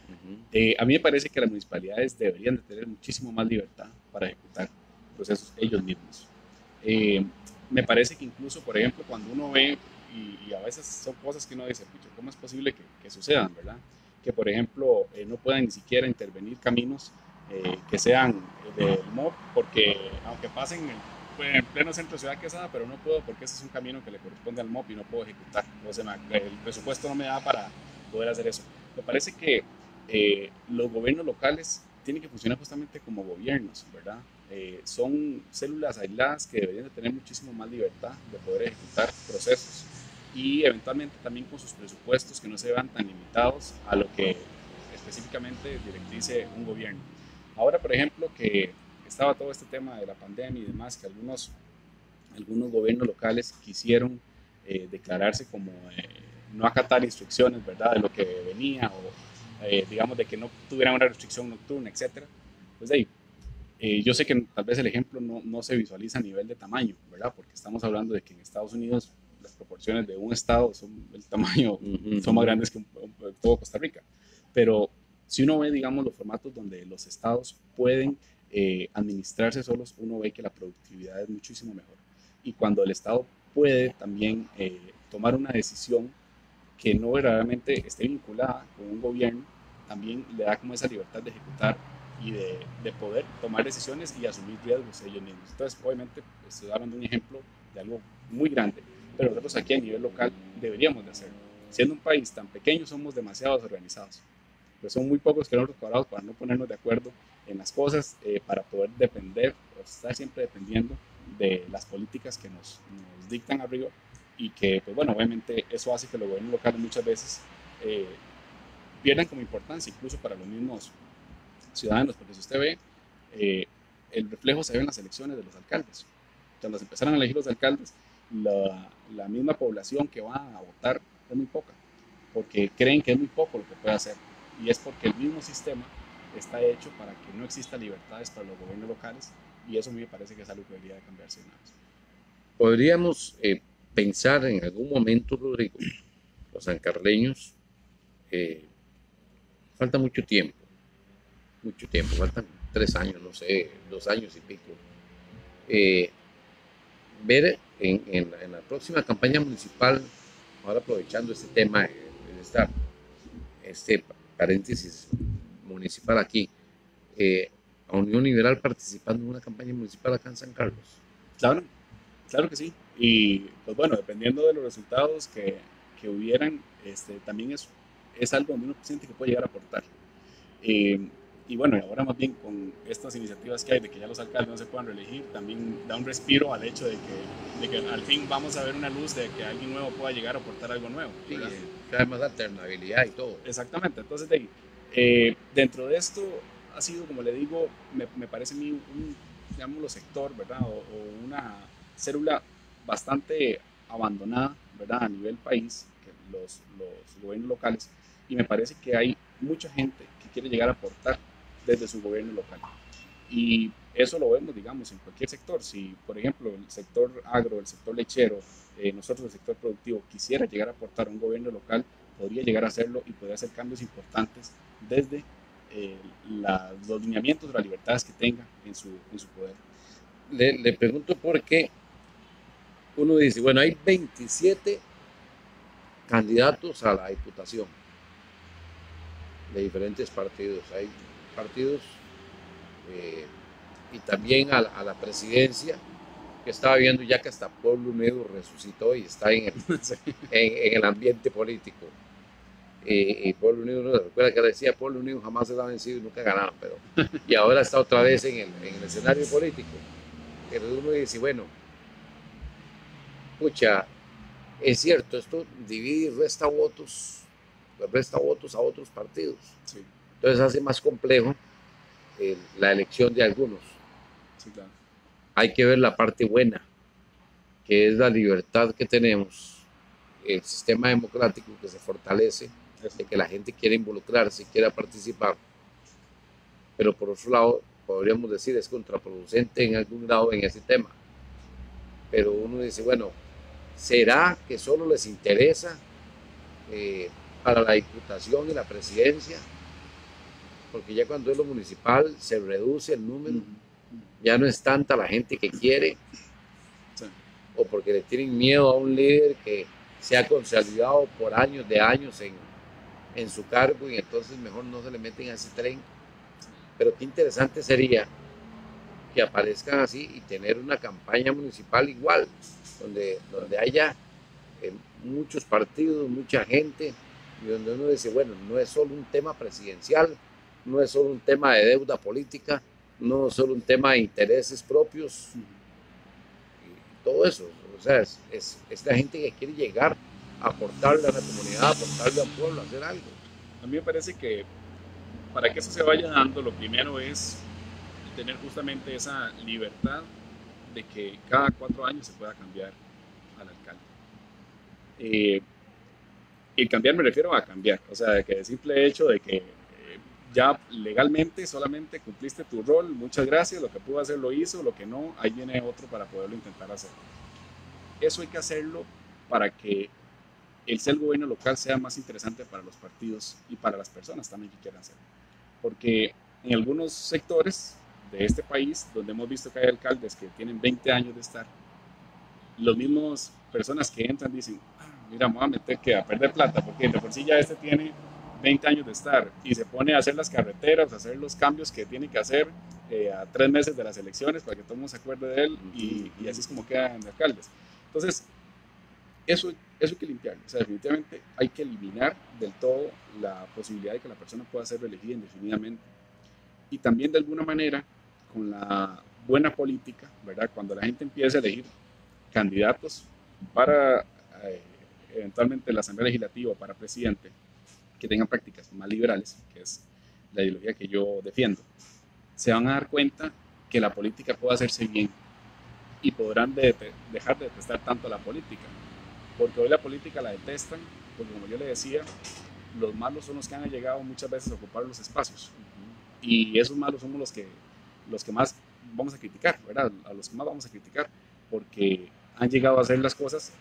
Speaker 1: Ujú.
Speaker 2: A mí me parece que las municipalidades deberían de tener muchísimo más libertad para ejecutar procesos ellos mismos. Eh, Me parece que incluso, por ejemplo, cuando uno ve, y a veces son cosas que uno dice, pucha, ¿cómo es posible que sucedan, verdad? Que, por ejemplo, no puedan ni siquiera intervenir caminos que sean del MOP, porque aunque pasen en pleno centro de Ciudad Quesada, pero no puedo porque ese es un camino que le corresponde al MOP y no puedo ejecutar. O sea, el presupuesto no me da para poder hacer eso. Me parece que los gobiernos locales tienen que funcionar justamente como gobiernos, ¿verdad? Son células aisladas que deberían de tener muchísimo más libertad de poder ejecutar procesos y eventualmente también con sus presupuestos que no se vean tan limitados a lo que específicamente directrice un gobierno. Ahora, por ejemplo, que estaba todo este tema de la pandemia y demás, que algunos gobiernos locales quisieron declararse como no acatar instrucciones, ¿verdad? De lo que venía o digamos de que no tuvieran una restricción nocturna, etcétera. Pues de ahí, yo sé que tal vez el ejemplo no se visualiza a nivel de tamaño, ¿verdad? Porque estamos hablando de que en Estados Unidos las proporciones de un estado son el tamaño, son más grandes que todo Costa Rica. Pero si uno ve, digamos, los formatos donde los estados pueden administrarse solos, uno ve que la productividad es muchísimo mejor. Y cuando el estado puede también tomar una decisión que no verdaderamente esté vinculada con un gobierno, también le da como esa libertad de ejecutar y de poder tomar decisiones y asumir riesgos ellos mismos. Entonces, obviamente, estoy dando un ejemplo de algo muy grande, pero nosotros aquí a nivel local deberíamos de hacerlo. Siendo un país tan pequeño, somos demasiado organizados. Pues son muy pocos kilómetros cuadrados para no ponernos de acuerdo en las cosas, para poder depender o estar siempre dependiendo de las políticas que nos dictan arriba y que, pues bueno, obviamente eso hace que los gobiernos locales muchas veces eh, pierdan como importancia, incluso para los mismos ciudadanos, porque si usted ve, eh, el reflejo se ve en las elecciones de los alcaldes. Cuando se empezaron a elegir los alcaldes, la misma población que va a votar es muy poca, porque creen que es muy poco lo que puede hacer, y es porque el mismo sistema está hecho para que no exista libertades para los gobiernos locales, y eso a mí me parece que es algo que debería de cambiarse una vez.
Speaker 1: Podríamos pensar en algún momento, Rodrigo, los sancarleños, eh, falta mucho tiempo, faltan 3 años, no sé, 2 años y pico. Eh, Ver en la próxima campaña municipal, ahora aprovechando este tema, este paréntesis municipal aquí, a Unión Liberal participando en una campaña municipal acá en San Carlos.
Speaker 2: Claro, claro que sí. Y pues bueno, dependiendo de los resultados que hubieran, también es algo donde uno siente que puede llegar a aportar. Eh, y bueno, ahora más bien con estas iniciativas que hay de que ya los alcaldes no se puedan reelegir, también da un respiro al hecho de que al fin vamos a ver una luz de que alguien nuevo pueda llegar a aportar algo nuevo.
Speaker 1: Sí, hay más alternabilidad y todo.
Speaker 2: Exactamente, entonces dentro de esto ha sido, como le digo, me parece a mí digámoslo, sector, ¿verdad? O una célula bastante abandonada, ¿verdad? A nivel país, que los gobiernos locales, y me parece que hay mucha gente que quiere llegar a aportar desde su gobierno local. Y eso lo vemos, digamos, en cualquier sector. Si, por ejemplo, el sector agro, el sector lechero, nosotros, el sector productivo, quisiera llegar a aportar a un gobierno local, podría llegar a hacerlo y podría hacer cambios importantes desde los lineamientos, las libertades que tenga en su poder.
Speaker 1: Le pregunto por qué uno dice, bueno, hay 27 candidatos a la diputación de diferentes partidos. Hay partidos y también a la presidencia, que estaba viendo ya que hasta Pueblo Unido resucitó y está en el ambiente político. Y Pueblo Unido, no recuerda que decía Pueblo Unido jamás se ha vencido y nunca ganaron, pero y ahora está otra vez en el escenario político. Pero uno dice, bueno, pucha, es cierto, esto divide y resta votos a otros partidos.
Speaker 2: Sí.
Speaker 1: Entonces hace más complejo la elección de algunos.
Speaker 2: Sí, claro.
Speaker 1: Hay que ver la parte buena, que es la libertad que tenemos, el sistema democrático que se fortalece, de que la gente quiere involucrarse, quiera participar, pero por otro lado podríamos decir es contraproducente en algún grado en ese tema. Pero uno dice, bueno, ¿será que solo les interesa para la diputación y la presidencia? Porque ya cuando es lo municipal se reduce el número, ya no es tanta la gente que quiere, o porque le tienen miedo a un líder que se ha consolidado por años de años en su cargo y entonces mejor no se le meten a ese tren. Pero qué interesante sería que aparezcan así y tener una campaña municipal igual, donde haya muchos partidos, mucha gente, y donde uno dice, bueno, no es solo un tema presidencial, no es solo un tema de deuda política, no es solo un tema de intereses propios, y todo eso. O sea, es la gente que quiere llegar a aportarle a la comunidad, aportarle al pueblo, a hacer algo.
Speaker 2: A mí me parece que para que eso se vaya dando, lo primero es tener justamente esa libertad de que cada 4 años se pueda cambiar al alcalde. Y cambiar me refiero a cambiar, o sea, que el simple hecho de que ya legalmente solamente cumpliste tu rol, muchas gracias, lo que pudo hacer lo hizo, lo que no, ahí viene otro para poderlo intentar hacer. Eso hay que hacerlo para que el ser gobierno local sea más interesante para los partidos y para las personas también que quieran hacerlo. Porque en algunos sectores de este país, donde hemos visto que hay alcaldes que tienen 20 años de estar, los mismos personas que entran dicen, mira, me voy a meter a perder plata, porque de por sí ya este tiene 20 años de estar y se pone a hacer las carreteras, a hacer los cambios que tiene que hacer a 3 meses de las elecciones para que todo el mundo se acuerde de él y así es como quedan alcaldes. Entonces, eso hay que limpiarlo. O sea, definitivamente hay que eliminar del todo la posibilidad de que la persona pueda ser reelegida indefinidamente. Y también de alguna manera, con la buena política, ¿verdad? Cuando la gente empieza a elegir candidatos para eventualmente la Asamblea Legislativa o para presidente, que tengan prácticas más liberales, que es la ideología que yo defiendo, se van a dar cuenta que la política puede hacerse bien y podrán dejar de detestar tanto la política. Porque hoy la política la detestan, porque como yo le decía, los malos son los que han llegado muchas veces a ocupar los espacios. Y esos malos somos los que más vamos a criticar, ¿verdad? A los que más vamos a criticar, porque han llegado a hacer las cosas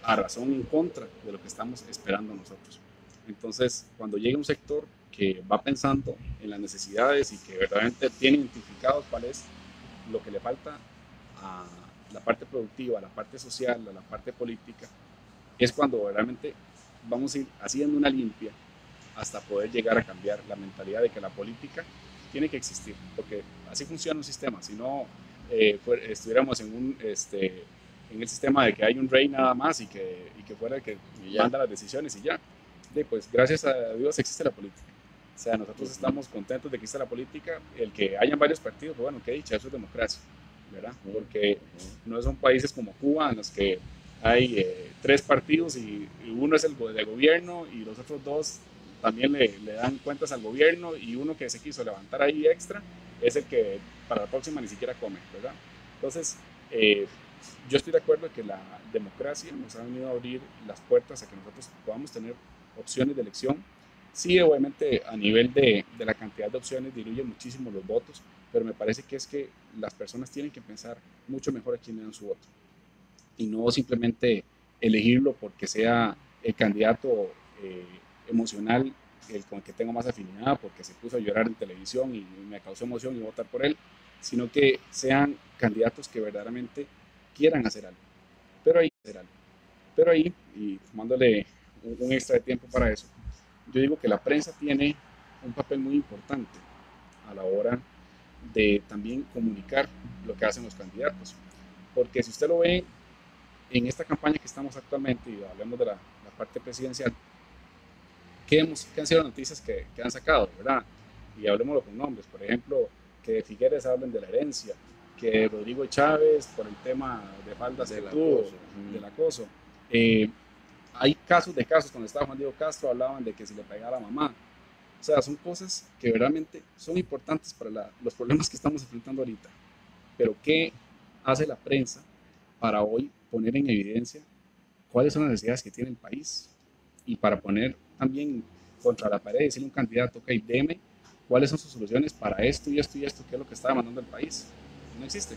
Speaker 2: a razón en contra de lo que estamos esperando nosotros. Entonces, cuando llegue un sector que va pensando en las necesidades y que verdaderamente tiene identificados cuál es lo que le falta a la parte productiva, a la parte social, a la parte política, es cuando realmente vamos a ir haciendo una limpia hasta poder llegar a cambiar la mentalidad de que la política tiene que existir, porque así funciona un sistema. Si no estuviéramos en el sistema de que hay un rey nada más y que fuera el que manda las decisiones y ya, pues gracias a Dios existe la política. O sea, nosotros estamos contentos de que exista la política. El que hayan varios partidos, pues bueno, qué dicha, eso es democracia, ¿verdad? Porque no son países como Cuba en los que hay 3 partidos y uno es el de gobierno y los otros 2 también le dan cuentas al gobierno y uno que se quiso levantar ahí extra es el que para la próxima ni siquiera come, ¿verdad? Entonces, yo estoy de acuerdo en que la democracia nos ha venido a abrir las puertas a que nosotros podamos tener opciones de elección. Sí, obviamente a nivel de la cantidad de opciones diluye muchísimo los votos, pero me parece que es que las personas tienen que pensar mucho mejor a quién le dan su voto y no simplemente elegirlo porque sea el candidato emocional con el que tengo más afinidad, porque se puso a llorar en televisión y me causó emoción y votar por él, sino que sean candidatos que verdaderamente quieran hacer algo. Pero ahí, y tomándole un extra de tiempo para eso, yo digo que la prensa tiene un papel muy importante a la hora de también comunicar lo que hacen los candidatos. Porque si usted lo ve en esta campaña que estamos actualmente, y hablemos de la parte presidencial, ¿qué han sido las noticias que han sacado, verdad? Y hablemoslo con nombres. Por ejemplo, que de Figueres hablen de la herencia, que Rodrigo Chávez por el tema de faldas del acoso. Hay casos, cuando estaba Juan Diego Castro hablaban de que si le pegaba a la mamá. O sea, son cosas que verdaderamente son importantes para los problemas que estamos enfrentando ahorita. Pero ¿qué hace la prensa para hoy poner en evidencia cuáles son las necesidades que tiene el país? Y para poner también contra la pared y decirle a un candidato, ok, deme cuáles son sus soluciones para esto y esto y esto, qué es lo que está demandando el país. No existe.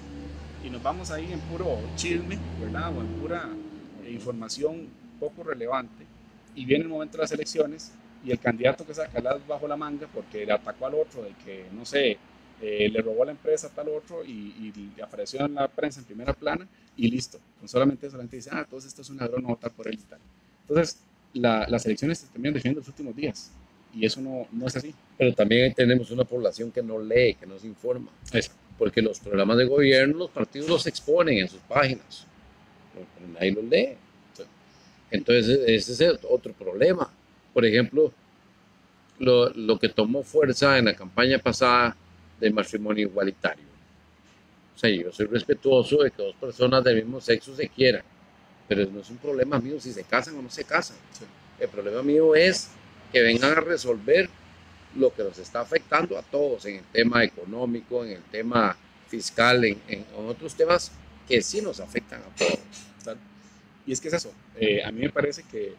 Speaker 2: Y nos vamos ahí en puro chisme, ¿verdad? O en pura información poco relevante. Y viene el momento de las elecciones y el candidato que saca las bajo la manga porque le atacó al otro de que, no sé, le robó la empresa a tal otro y apareció en la prensa en primera plana y listo. Con solamente eso la gente dice, ah, entonces esto es una ladrón, no votar por él y tal. Entonces, las elecciones se terminan definiendo los últimos días y eso no es así.
Speaker 1: Pero también tenemos una población que no lee, que no se informa.
Speaker 2: Eso.
Speaker 1: Porque los programas de gobierno, los partidos los exponen en sus páginas, pero nadie los lee. Entonces, ese es otro problema. Por ejemplo, lo que tomó fuerza en la campaña pasada del matrimonio igualitario. O sea, yo soy respetuoso de que dos personas del mismo sexo se quieran, pero no es un problema mío si se casan o no se casan. El problema mío es que vengan a resolver lo que nos está afectando a todos en el tema económico, en el tema fiscal, en otros temas que sí nos afectan a todos.
Speaker 2: Y es que es eso, a mí me parece que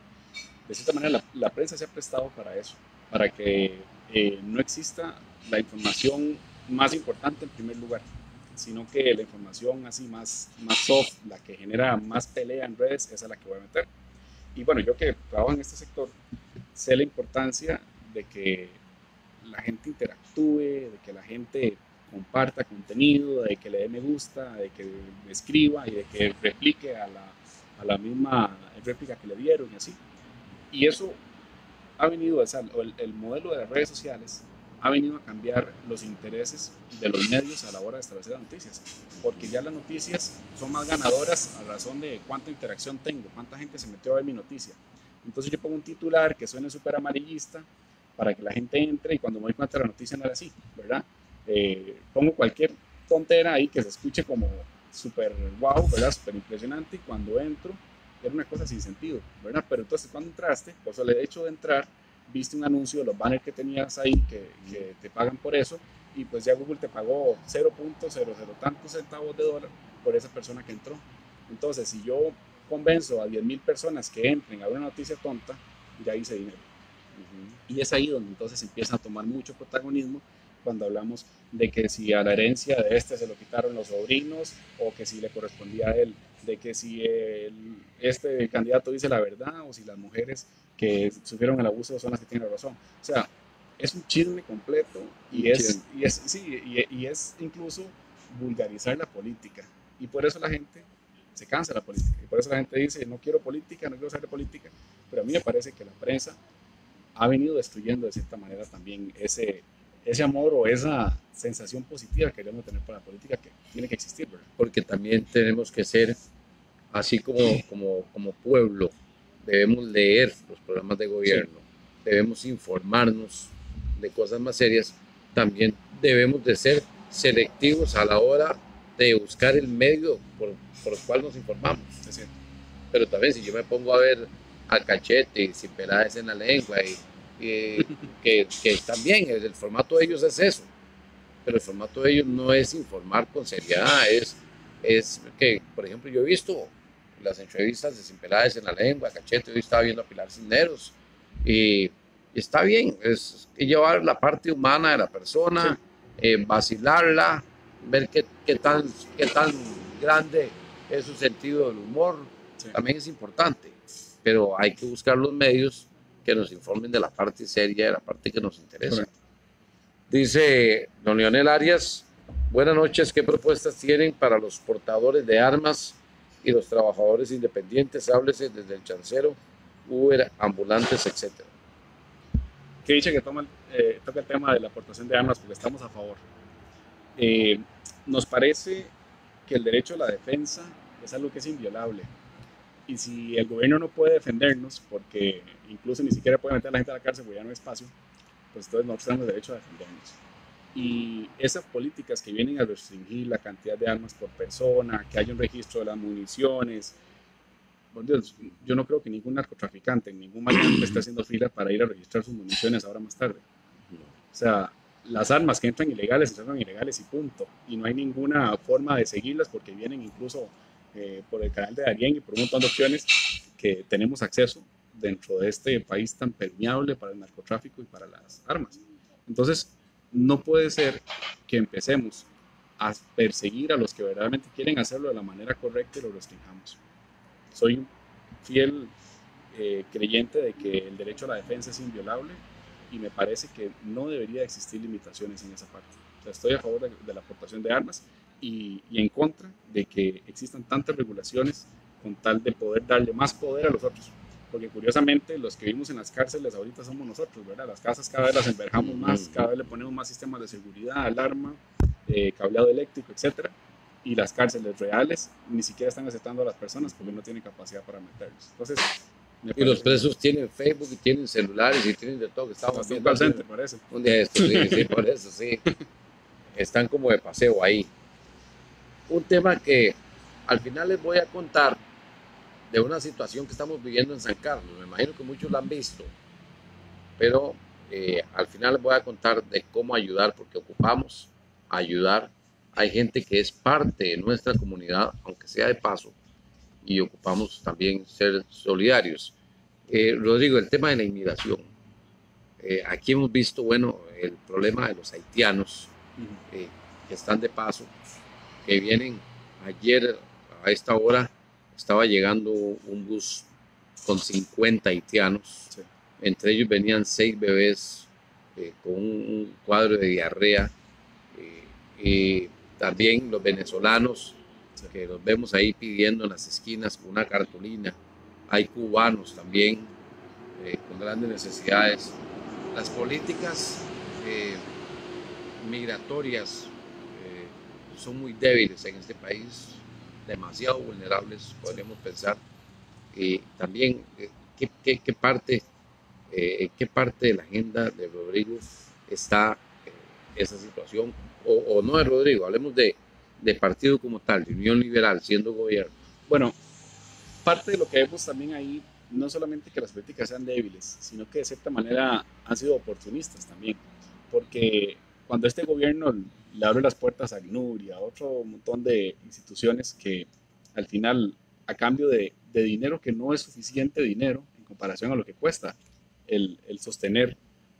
Speaker 2: de cierta manera la prensa se ha prestado para eso, para que no exista la información más importante en primer lugar, sino que la información así más soft, la que genera más pelea en redes, esa es la que voy a meter. Y bueno, yo que trabajo en este sector, sé la importancia de que la gente interactúe, de que la gente comparta contenido, de que le dé me gusta, de que le escriba y de que replique a la misma réplica que le dieron y así. Y eso ha venido, o sea, el modelo de las redes sociales ha venido a cambiar los intereses de los medios a la hora de establecer las noticias, porque ya las noticias son más ganadoras a razón de cuánta interacción tengo, cuánta gente se metió a ver mi noticia. Entonces yo pongo un titular que suene súper amarillista para que la gente entre y cuando me doy cuenta la noticia no era así, ¿verdad? Pongo cualquier tontera ahí que se escuche como súper wow, ¿verdad? Súper impresionante y cuando entro era una cosa sin sentido, ¿verdad? Pero entonces cuando entraste, por eso el hecho de entrar, viste un anuncio de los banners que tenías ahí que te pagan por eso y pues ya Google te pagó 0.00 tantos centavos de dólar por esa persona que entró. Entonces, si yo convenzo a 10,000 personas que entren a ver una noticia tonta, ya hice dinero. Y es ahí donde entonces empiezan a tomar mucho protagonismo cuando hablamos de que si a la herencia de este se lo quitaron los sobrinos o que si le correspondía a él, de que si este candidato dice la verdad o si las mujeres que sufrieron el abuso son las que tienen la razón. O sea, es un chisme completo y es incluso vulgarizar la política. Y por eso la gente se cansa de la política. Y por eso la gente dice, no quiero política, no quiero saber de política. Pero a mí me parece que la prensa ha venido destruyendo de cierta manera también ese amor o esa sensación positiva que debemos tener para la política que tiene que existir, ¿verdad?
Speaker 1: Porque también tenemos que ser, así como pueblo, debemos leer los programas de gobierno, debemos informarnos de cosas más serias, también debemos de ser selectivos a la hora de buscar el medio por el cual nos informamos. Pero también si yo me pongo a ver al Cachete y Sin Pelades en la Lengua que también el formato de ellos es eso, pero el formato de ellos no es informar con seriedad, es que, por ejemplo, yo he visto las entrevistas de Sin Pelades en la Lengua, Cachete, hoy estaba viendo a Pilar Cisneros y está bien, es llevar la parte humana de la persona, vacilarla, ver qué tan grande es su sentido del humor, también es importante, pero hay que buscar los medios que nos informen de la parte seria, de la parte que nos interesa. Correcto. Dice don Leonel Arias, buenas noches, ¿qué propuestas tienen para los portadores de armas y los trabajadores independientes? Háblese desde el chancero, Uber, ambulantes, etcétera.
Speaker 2: Que dice que toca el tema de la aportación de armas porque estamos a favor. Nos parece que el derecho a la defensa es algo que es inviolable. Y si el gobierno no puede defendernos, porque incluso ni siquiera puede meter a la gente a la cárcel porque ya no hay espacio, pues entonces nosotros tenemos derecho a defendernos. Y esas políticas que vienen a restringir la cantidad de armas por persona, que haya un registro de las municiones, por Dios, yo no creo que ningún narcotraficante, ningún maleante esté haciendo fila para ir a registrar sus municiones ahora más tarde. O sea, las armas que entran ilegales y punto. Y no hay ninguna forma de seguirlas porque vienen incluso por el canal de Darién y por un montón de opciones que tenemos acceso dentro de este país tan permeable para el narcotráfico y para las armas. Entonces, no puede ser que empecemos a perseguir a los que verdaderamente quieren hacerlo de la manera correcta y lo restringamos. Soy un fiel creyente de que el derecho a la defensa es inviolable y me parece que no debería existir limitaciones en esa parte. O sea, estoy a favor de la aportación de armas y en contra de que existan tantas regulaciones con tal de poder darle más poder a los otros. Porque curiosamente los que vivimos en las cárceles ahorita somos nosotros, ¿verdad? Las casas cada vez las enverjamos más, cada vez le ponemos más sistemas de seguridad, alarma, cableado eléctrico, etcétera. Y las cárceles reales ni siquiera están aceptando a las personas porque no tienen capacidad para meterlos. Entonces,
Speaker 1: y los presos tienen Facebook y tienen celulares y tienen de todo. Que estamos
Speaker 2: viendo un call por eso.
Speaker 1: Un día esto, sí, por eso, sí. Están como de paseo ahí. Un tema que al final les voy a contar de una situación que estamos viviendo en San Carlos. Me imagino que muchos la han visto, pero al final les voy a contar de cómo ayudar, porque ocupamos ayudar. Hay gente que es parte de nuestra comunidad, aunque sea de paso, y ocupamos también ser solidarios. Rodrigo, el tema de la inmigración. Aquí hemos visto, bueno, el problema de los haitianos que están de paso, que vienen. Ayer a esta hora estaba llegando un bus con 50 haitianos. Sí. Entre ellos venían 6 bebés con un cuadro de diarrea. Y también los venezolanos, sí, que los vemos ahí pidiendo en las esquinas con una cartulina. Hay cubanos también con grandes necesidades. Las políticas migratorias son muy débiles en este país, demasiado vulnerables, podríamos pensar. También, ¿qué parte de la agenda de Rodrigo está esa situación? O no de Rodrigo, hablemos de partido como tal, de Unión Liberal, siendo gobierno.
Speaker 2: Bueno, parte de lo que vemos también ahí, no solamente que las políticas sean débiles, sino que de cierta manera han sido oportunistas también, porque cuando este gobierno le abre las puertas a ACNUR y a otro montón de instituciones que al final, a cambio de dinero que no es suficiente dinero en comparación a lo que cuesta el sostener,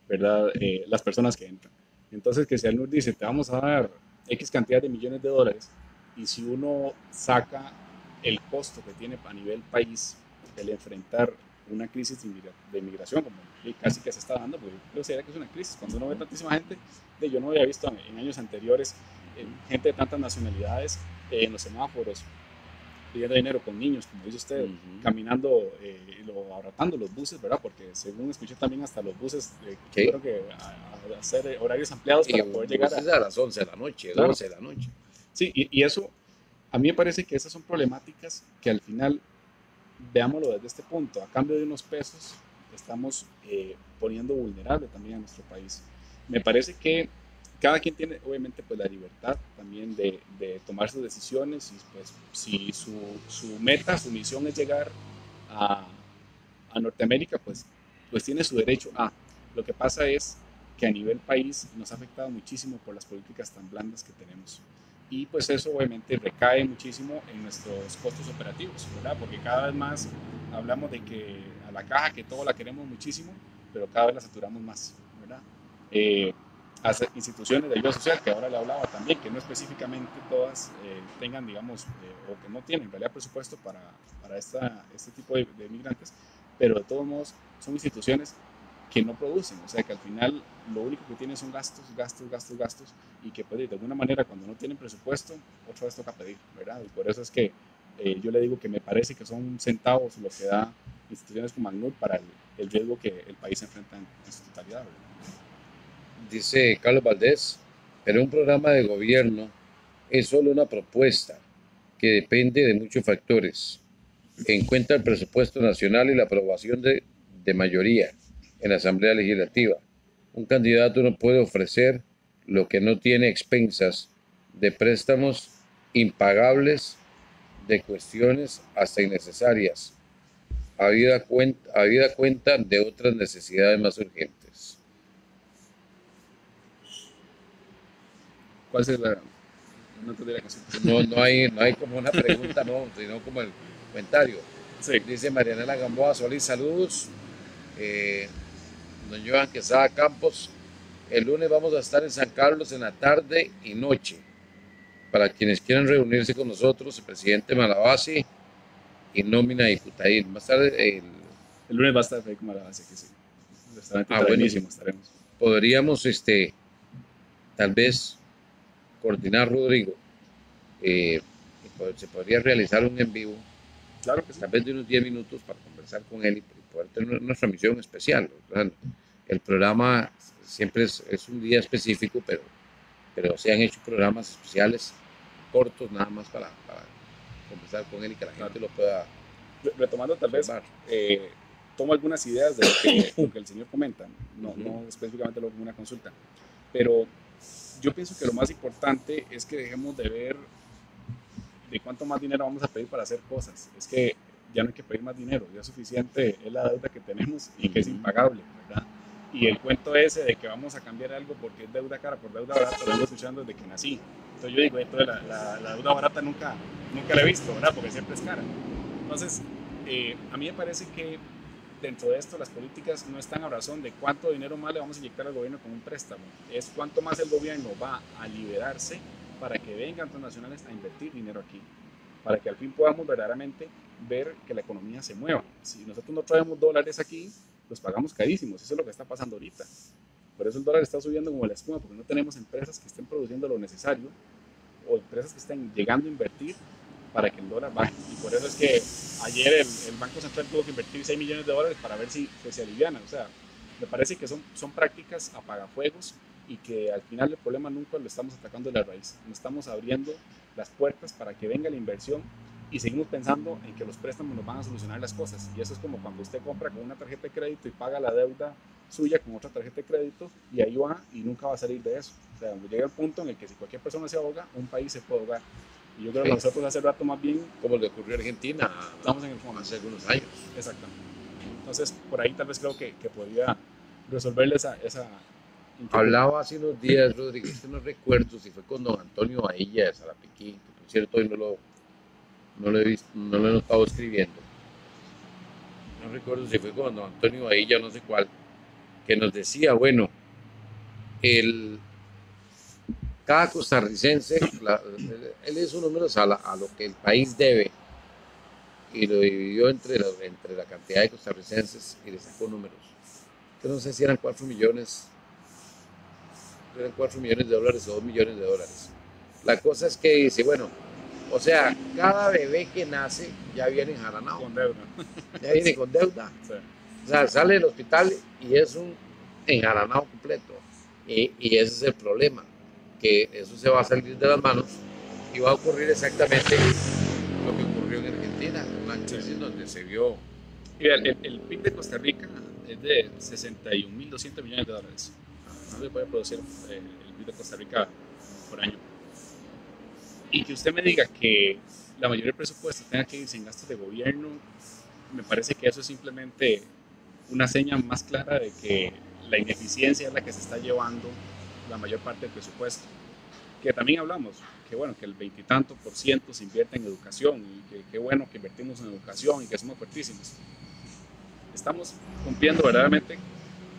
Speaker 2: ¿verdad? Las personas que entran. Entonces, que si ACNUR dice, te vamos a dar X cantidad de millones de dólares, y si uno saca el costo que tiene a nivel país el enfrentar una crisis de inmigración, como casi que se está dando, porque yo creo que es una crisis, cuando uno ve tantísima gente, yo no había visto en años anteriores gente de tantas nacionalidades en los semáforos, pidiendo dinero con niños, como dice usted, caminando, abarrotando los buses, ¿verdad? Porque según escuché también hasta los buses, creo que a hacer horarios ampliados para poder llegar
Speaker 1: a las 11 de la noche, claro. 12 de la noche.
Speaker 2: Sí, y eso, a mí me parece que esas son problemáticas que al final, veámoslo desde este punto, a cambio de unos pesos, estamos poniendo vulnerable también a nuestro país. Me parece que cada quien tiene obviamente pues la libertad también de tomar sus decisiones, y pues si su meta, su misión es llegar a Norteamérica, pues tiene su derecho a. Lo que pasa es que a nivel país nos ha afectado muchísimo por las políticas tan blandas que tenemos. Y pues eso obviamente recae muchísimo en nuestros costos operativos, ¿verdad? Porque cada vez más hablamos de que a la caja, que todo la queremos muchísimo, pero cada vez la saturamos más, ¿verdad? A instituciones de ayuda social, que ahora le hablaba también, que no específicamente todas tengan, digamos, o que no tienen en realidad presupuesto para este tipo de migrantes, pero de todos modos son instituciones que no producen, o sea que al final lo único que tienen son gastos, y que pues, de alguna manera cuando no tienen presupuesto, otra vez toca pedir, ¿verdad? Y por eso es que yo le digo que me parece que son centavos lo que da instituciones como ACNUR para el riesgo que el país enfrenta en su totalidad, ¿verdad?
Speaker 1: Dice Carlos Valdés, pero un programa de gobierno es solo una propuesta que depende de muchos factores. En cuenta el presupuesto nacional y la aprobación de mayoría en la Asamblea Legislativa. Un candidato no puede ofrecer lo que no tiene expensas de préstamos impagables, de cuestiones hasta innecesarias, habida cuenta de otras necesidades más urgentes.
Speaker 2: ¿Cuál es la...?
Speaker 1: No hay como una pregunta, no, sino como el comentario.
Speaker 2: Sí.
Speaker 1: Dice Marianela Gamboa Solís, saludos. Don Joan Quesada Campos, el lunes vamos a estar en San Carlos en la tarde y noche. Para quienes quieran reunirse con nosotros, el presidente Malabasi y nómina diputadil. Más tarde,
Speaker 2: El lunes va a estar Federico Malabasi, que sí. El restaurante
Speaker 1: bueno,
Speaker 2: buenísimo, estaremos.
Speaker 1: podríamos, tal vez, coordinar, Rodrigo. Se podría realizar un en vivo,
Speaker 2: Claro que sí.
Speaker 1: tal vez de unos 10 minutos para conversar con él y poder tener nuestra misión especial. O sea, el programa siempre es un día específico, pero se han hecho programas especiales cortos nada más para conversar con él y que la gente lo pueda
Speaker 2: retomando tal vez, tomo algunas ideas de lo que el señor comenta, no específicamente lo como una consulta, pero yo pienso que lo más importante es que dejemos de ver de cuánto más dinero vamos a pedir para hacer cosas. Es que ya no hay que pedir más dinero, ya es suficiente, es la deuda que tenemos y que es impagable, ¿verdad? Y el cuento ese de que vamos a cambiar algo porque es deuda cara por deuda barata, lo vengo escuchando desde que nací. Entonces yo digo, entonces la deuda barata nunca la he visto, ¿verdad? Porque siempre es cara. Entonces, a mí me parece que dentro de esto las políticas no están a razón de cuánto dinero más le vamos a inyectar al gobierno con un préstamo. Es cuánto más el gobierno va a liberarse para que vengan transnacionales a invertir dinero aquí, para que al fin podamos verdaderamente ver que la economía se mueva. Si nosotros no traemos dólares aquí, los pagamos carísimos. Eso es lo que está pasando ahorita. Por eso el dólar está subiendo como la espuma, porque no tenemos empresas que estén produciendo lo necesario o empresas que estén llegando a invertir para que el dólar baje. Y por eso es que ayer el Banco Central tuvo que invertir 6 millones de dólares para ver si se aliviana. O sea, me parece que son prácticas apagafuegos y que al final el problema nunca lo estamos atacando de la raíz. No estamos abriendo las puertas para que venga la inversión y seguimos pensando en que los préstamos nos van a solucionar las cosas. Y eso es como cuando usted compra con una tarjeta de crédito y paga la deuda suya con otra tarjeta de crédito y ahí va y nunca va a salir de eso. O sea, llega el punto en el que si cualquier persona se ahoga, un país se puede ahogar. Y yo creo que nosotros hace rato más bien...
Speaker 1: Como le ocurrió a Argentina.
Speaker 2: Estamos en el fondo.
Speaker 1: Hace algunos años.
Speaker 2: Exactamente. Entonces, por ahí tal vez creo que podría resolverle esa
Speaker 1: Hablaba hace unos días, Rodríguez, que no recuerdo si fue con don Antonio Bahilla de Sarapiquí, que por cierto hoy no lo he visto, no lo he notado escribiendo. No recuerdo si fue con don Antonio Bahilla, no sé cuál, que nos decía, bueno, cada costarricense, él hizo números a lo que el país debe y lo dividió entre la cantidad de costarricenses y le sacó números. Yo no sé si eran 4 millones de dólares o 2 millones de dólares. La cosa es que dice, bueno, o sea, cada bebé que nace ya viene enjaranado.
Speaker 2: Con deuda.
Speaker 1: Ya viene con deuda.
Speaker 2: Sí.
Speaker 1: O sea, sale del hospital y es un enjaranado completo. Y ese es el problema, que eso se va a salir de las manos y va a ocurrir exactamente lo que ocurrió en Argentina, una crisis donde se vio...
Speaker 2: El PIB de Costa Rica es de 61.200 millones de dólares. No se puede producir el PIB de Costa Rica por año. Y que usted me diga que la mayoría del presupuesto tenga que irse en gastos de gobierno, me parece que eso es simplemente una seña más clara de que la ineficiencia es la que se está llevando la mayor parte del presupuesto. Que también hablamos, que bueno, que el 20 y tanto % se invierte en educación y que qué bueno que invertimos en educación y que somos fuertísimos. Estamos cumpliendo verdaderamente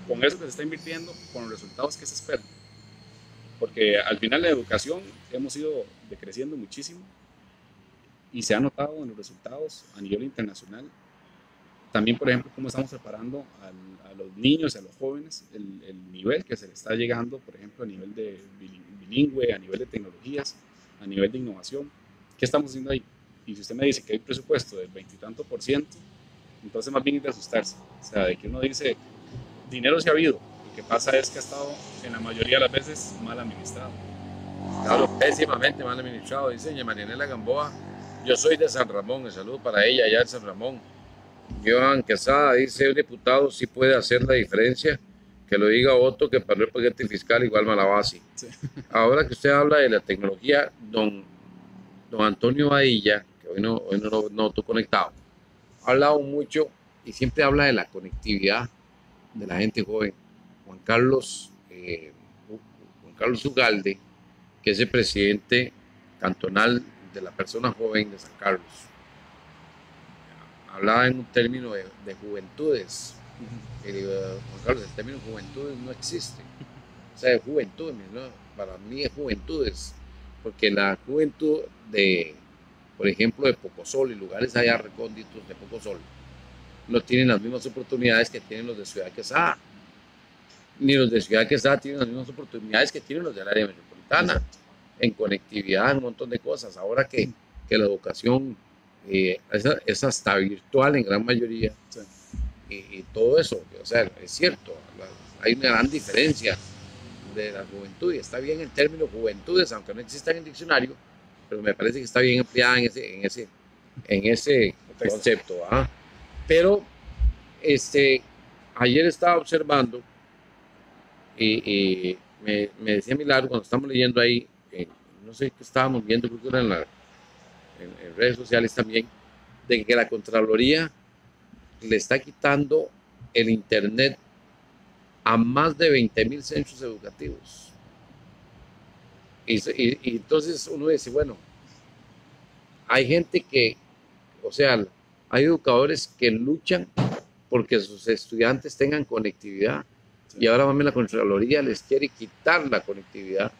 Speaker 2: con eso que se está invirtiendo, con los resultados que se esperan. Porque al final la educación hemos ido decreciendo muchísimo y se ha notado en los resultados a nivel internacional. También, por ejemplo, cómo estamos preparando a los niños y a los jóvenes, el nivel que se le está llegando, por ejemplo, a nivel de bilingüe, a nivel de tecnologías, a nivel de innovación. ¿Qué estamos haciendo ahí? Y si usted me dice que hay presupuesto del 20 y tanto %, entonces más bien es de asustarse. O sea, de que uno dice, dinero sí ha habido, lo que pasa es que ha estado en la mayoría de las veces mal administrado.
Speaker 1: Claro, pésimamente mal administrado, dice doña Marianela Gamboa. Yo soy de San Ramón, un saludo para ella allá en San Ramón. Johan Quesada dice, un diputado sí puede hacer la diferencia, que lo diga Otto, que para el paquete fiscal igual Malabasi.
Speaker 2: Sí.
Speaker 1: Ahora que usted habla de la tecnología, don Antonio Badilla, que hoy no lo noto conectado, ha hablado mucho y siempre habla de la conectividad de la gente joven. Juan Carlos Ugalde, que es el presidente cantonal de la persona joven de San Carlos, hablaba en un término de juventudes. Juan Carlos, el término juventudes no existe. O sea, es juventud, ¿no? Para mí es juventudes, porque la juventud de, por ejemplo, de Pocosol y lugares allá recónditos de Pocosol, no tienen las mismas oportunidades que tienen los de Ciudad Quesada, ni los de Ciudad Quesada tienen las mismas oportunidades que tienen los del área metropolitana, en conectividad, en un montón de cosas. Ahora que la educación es hasta virtual en gran mayoría,
Speaker 2: Sí.
Speaker 1: y todo eso, o sea, es cierto, hay una gran diferencia de la juventud, y está bien el término juventudes, aunque no exista en el diccionario, pero me parece que está bien empleada en ese concepto. ¿Ah? Pero ayer estaba observando y me decía Milagro cuando estamos leyendo ahí, no sé qué estábamos viendo, creo que era en redes sociales también, de que la Contraloría le está quitando el internet a más de 20,000 centros educativos. Y entonces uno dice, bueno, hay gente que, o sea, hay educadores que luchan porque sus estudiantes tengan conectividad, sí. Y ahora la Contraloría les quiere quitar la conectividad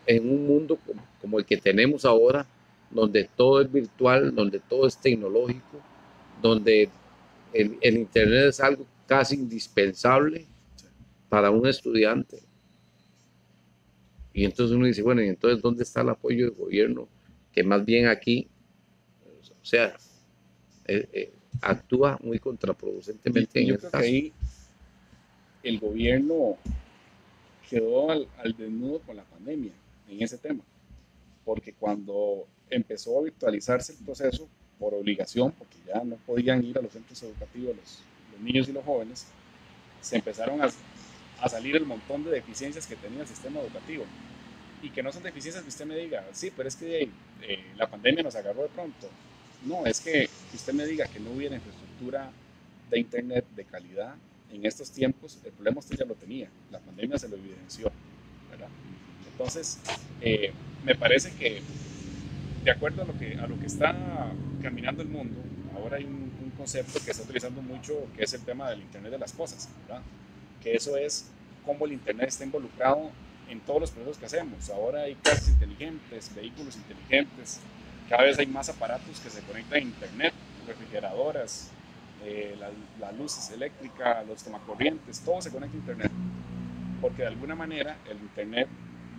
Speaker 1: en un mundo como el que tenemos ahora, donde todo es virtual, donde todo es tecnológico, donde el internet es algo casi indispensable para un estudiante. Y entonces uno dice, bueno, ¿y entonces dónde está el apoyo del gobierno? Que más bien aquí, o sea, actúa muy contraproducentemente en
Speaker 2: yo
Speaker 1: el
Speaker 2: creo
Speaker 1: caso.
Speaker 2: Que ahí el gobierno quedó al desnudo con la pandemia en ese tema, porque cuando empezó a virtualizarse el proceso por obligación, porque ya no podían ir a los centros educativos los niños y los jóvenes, se empezaron a salir el montón de deficiencias que tenía el sistema educativo, y que no son deficiencias que usted me diga, sí, pero es que la pandemia nos agarró de pronto. No, es que usted me diga que no hubiera infraestructura de internet de calidad en estos tiempos, el problema usted ya lo tenía, la pandemia se lo evidenció, ¿verdad? Entonces, me parece que de acuerdo a lo que está caminando el mundo, ahora hay un concepto que está utilizando mucho, que es el tema del Internet de las cosas, ¿verdad? Que eso es cómo el Internet está involucrado en todos los procesos que hacemos. Ahora hay casas inteligentes, vehículos inteligentes, cada vez hay más aparatos que se conectan a Internet, refrigeradoras, las luces eléctricas, los tomacorrientes, todo se conecta a Internet. Porque de alguna manera el Internet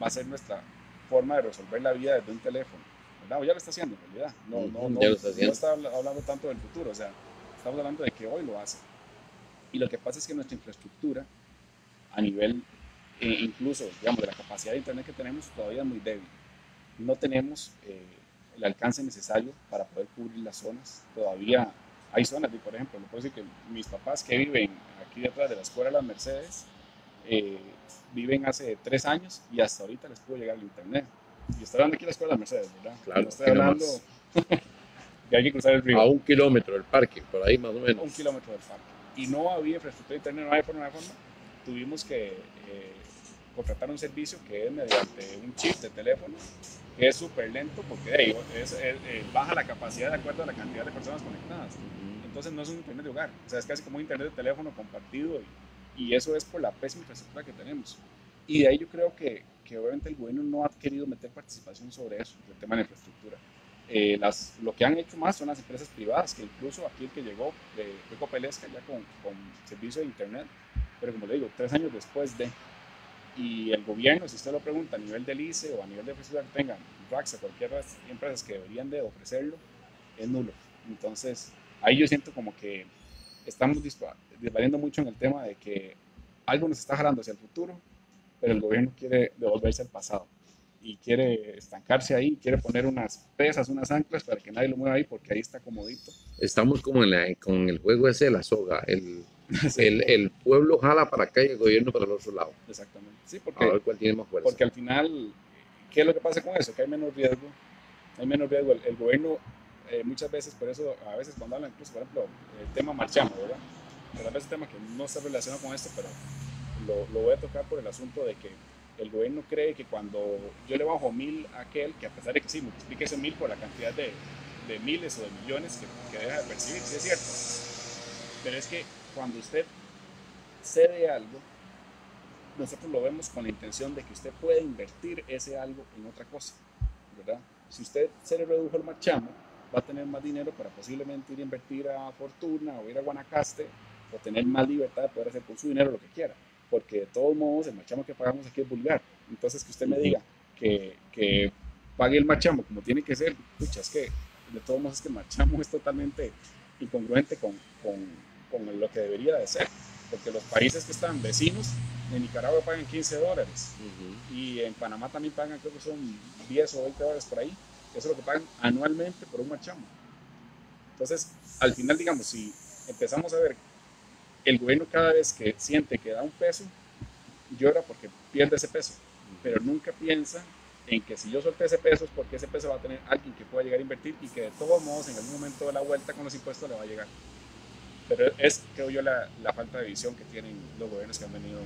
Speaker 2: va a ser nuestra forma de resolver la vida desde un teléfono, ¿verdad? O ya lo está haciendo en realidad. No está hablando tanto del futuro, o sea, estamos hablando de que hoy lo hace. Y lo que pasa es que nuestra infraestructura, a nivel incluso, digamos, de la capacidad de Internet que tenemos, todavía es muy débil. No tenemos el alcance necesario para poder cubrir las zonas. Todavía hay zonas, por ejemplo, le puedo decir que mis papás que viven aquí detrás de la Escuela de las Mercedes, viven hace 3 años y hasta ahorita les pudo llegar el internet. Y estoy hablando aquí de la Escuela de las Mercedes, ¿verdad?
Speaker 1: Claro,
Speaker 2: no estoy hablando que hay que cruzar el río.
Speaker 1: A 1 kilómetro del parque, por ahí más o menos.
Speaker 2: 1 kilómetro del parque. Y no había infraestructura de internet, no había forma. Tuvimos que contratar un servicio que es mediante un chip de teléfono, que es súper lento porque baja la capacidad de acuerdo a la cantidad de personas conectadas. Entonces no es un internet de hogar, o sea, es casi como un internet de teléfono compartido, y eso es por la pésima infraestructura que tenemos. Y de ahí yo creo que obviamente el gobierno no ha querido meter participación sobre eso, el tema de la infraestructura. Lo que han hecho más son las empresas privadas, que incluso aquí el que llegó fue Copelesca ya con servicio de internet, pero como le digo, 3 años después de. Y el gobierno, si usted lo pregunta a nivel del ICE o a nivel de infraestructura que tengan, RACS, cualquier empresas que deberían de ofrecerlo, es nulo. Entonces, ahí yo siento como que estamos desvariando mucho en el tema de que algo nos está jalando hacia el futuro, pero el gobierno quiere devolverse al pasado y quiere estancarse ahí, quiere poner unas pesas, unas anclas para que nadie lo mueva ahí porque ahí está comodito.
Speaker 1: Estamos como con el juego ese de la soga, el pueblo jala para acá y el gobierno para el otro lado.
Speaker 2: Exactamente. Sí, porque,
Speaker 1: a ver cuál tiene más fuerza.
Speaker 2: Porque al final, ¿qué es lo que pasa con eso? Que hay menos riesgo. El gobierno muchas veces, por eso a veces cuando hablan, incluso por ejemplo, el tema marchamo, ¿verdad? Pero a veces tema que no está relacionado con esto, pero lo voy a tocar por el asunto de que el gobierno cree que cuando yo le bajo 1,000 a aquel, que a pesar de que sí, multiplique ese 1,000 por la cantidad de miles o de millones que deja de percibir, sí es cierto. Pero es que cuando usted cede algo, nosotros lo vemos con la intención de que usted pueda invertir ese algo en otra cosa, ¿verdad? Si usted se le redujo el marchamo, va a tener más dinero para posiblemente ir a invertir a Fortuna o ir a Guanacaste o tener más libertad de poder hacer con su dinero lo que quiera, porque de todos modos el marchamo que pagamos aquí es vulgar. Entonces que usted me diga que pague el marchamo como tiene que ser, pucha, es que de todos modos es que el marchamo es totalmente incongruente con lo que debería de ser, porque los países que están vecinos en Nicaragua pagan $15 y en Panamá también pagan, creo que son 10 o 20 dólares por ahí. Eso es lo que pagan anualmente por un marchamo. Entonces, al final, digamos, si empezamos a ver el gobierno cada vez que siente que da un peso, llora porque pierde ese peso, pero nunca piensa en que si yo solté ese peso es porque ese peso va a tener alguien que pueda llegar a invertir y que de todos modos en algún momento de la vuelta con los impuestos le va a llegar. Pero es, creo yo, la falta de visión que tienen los gobiernos que han venido.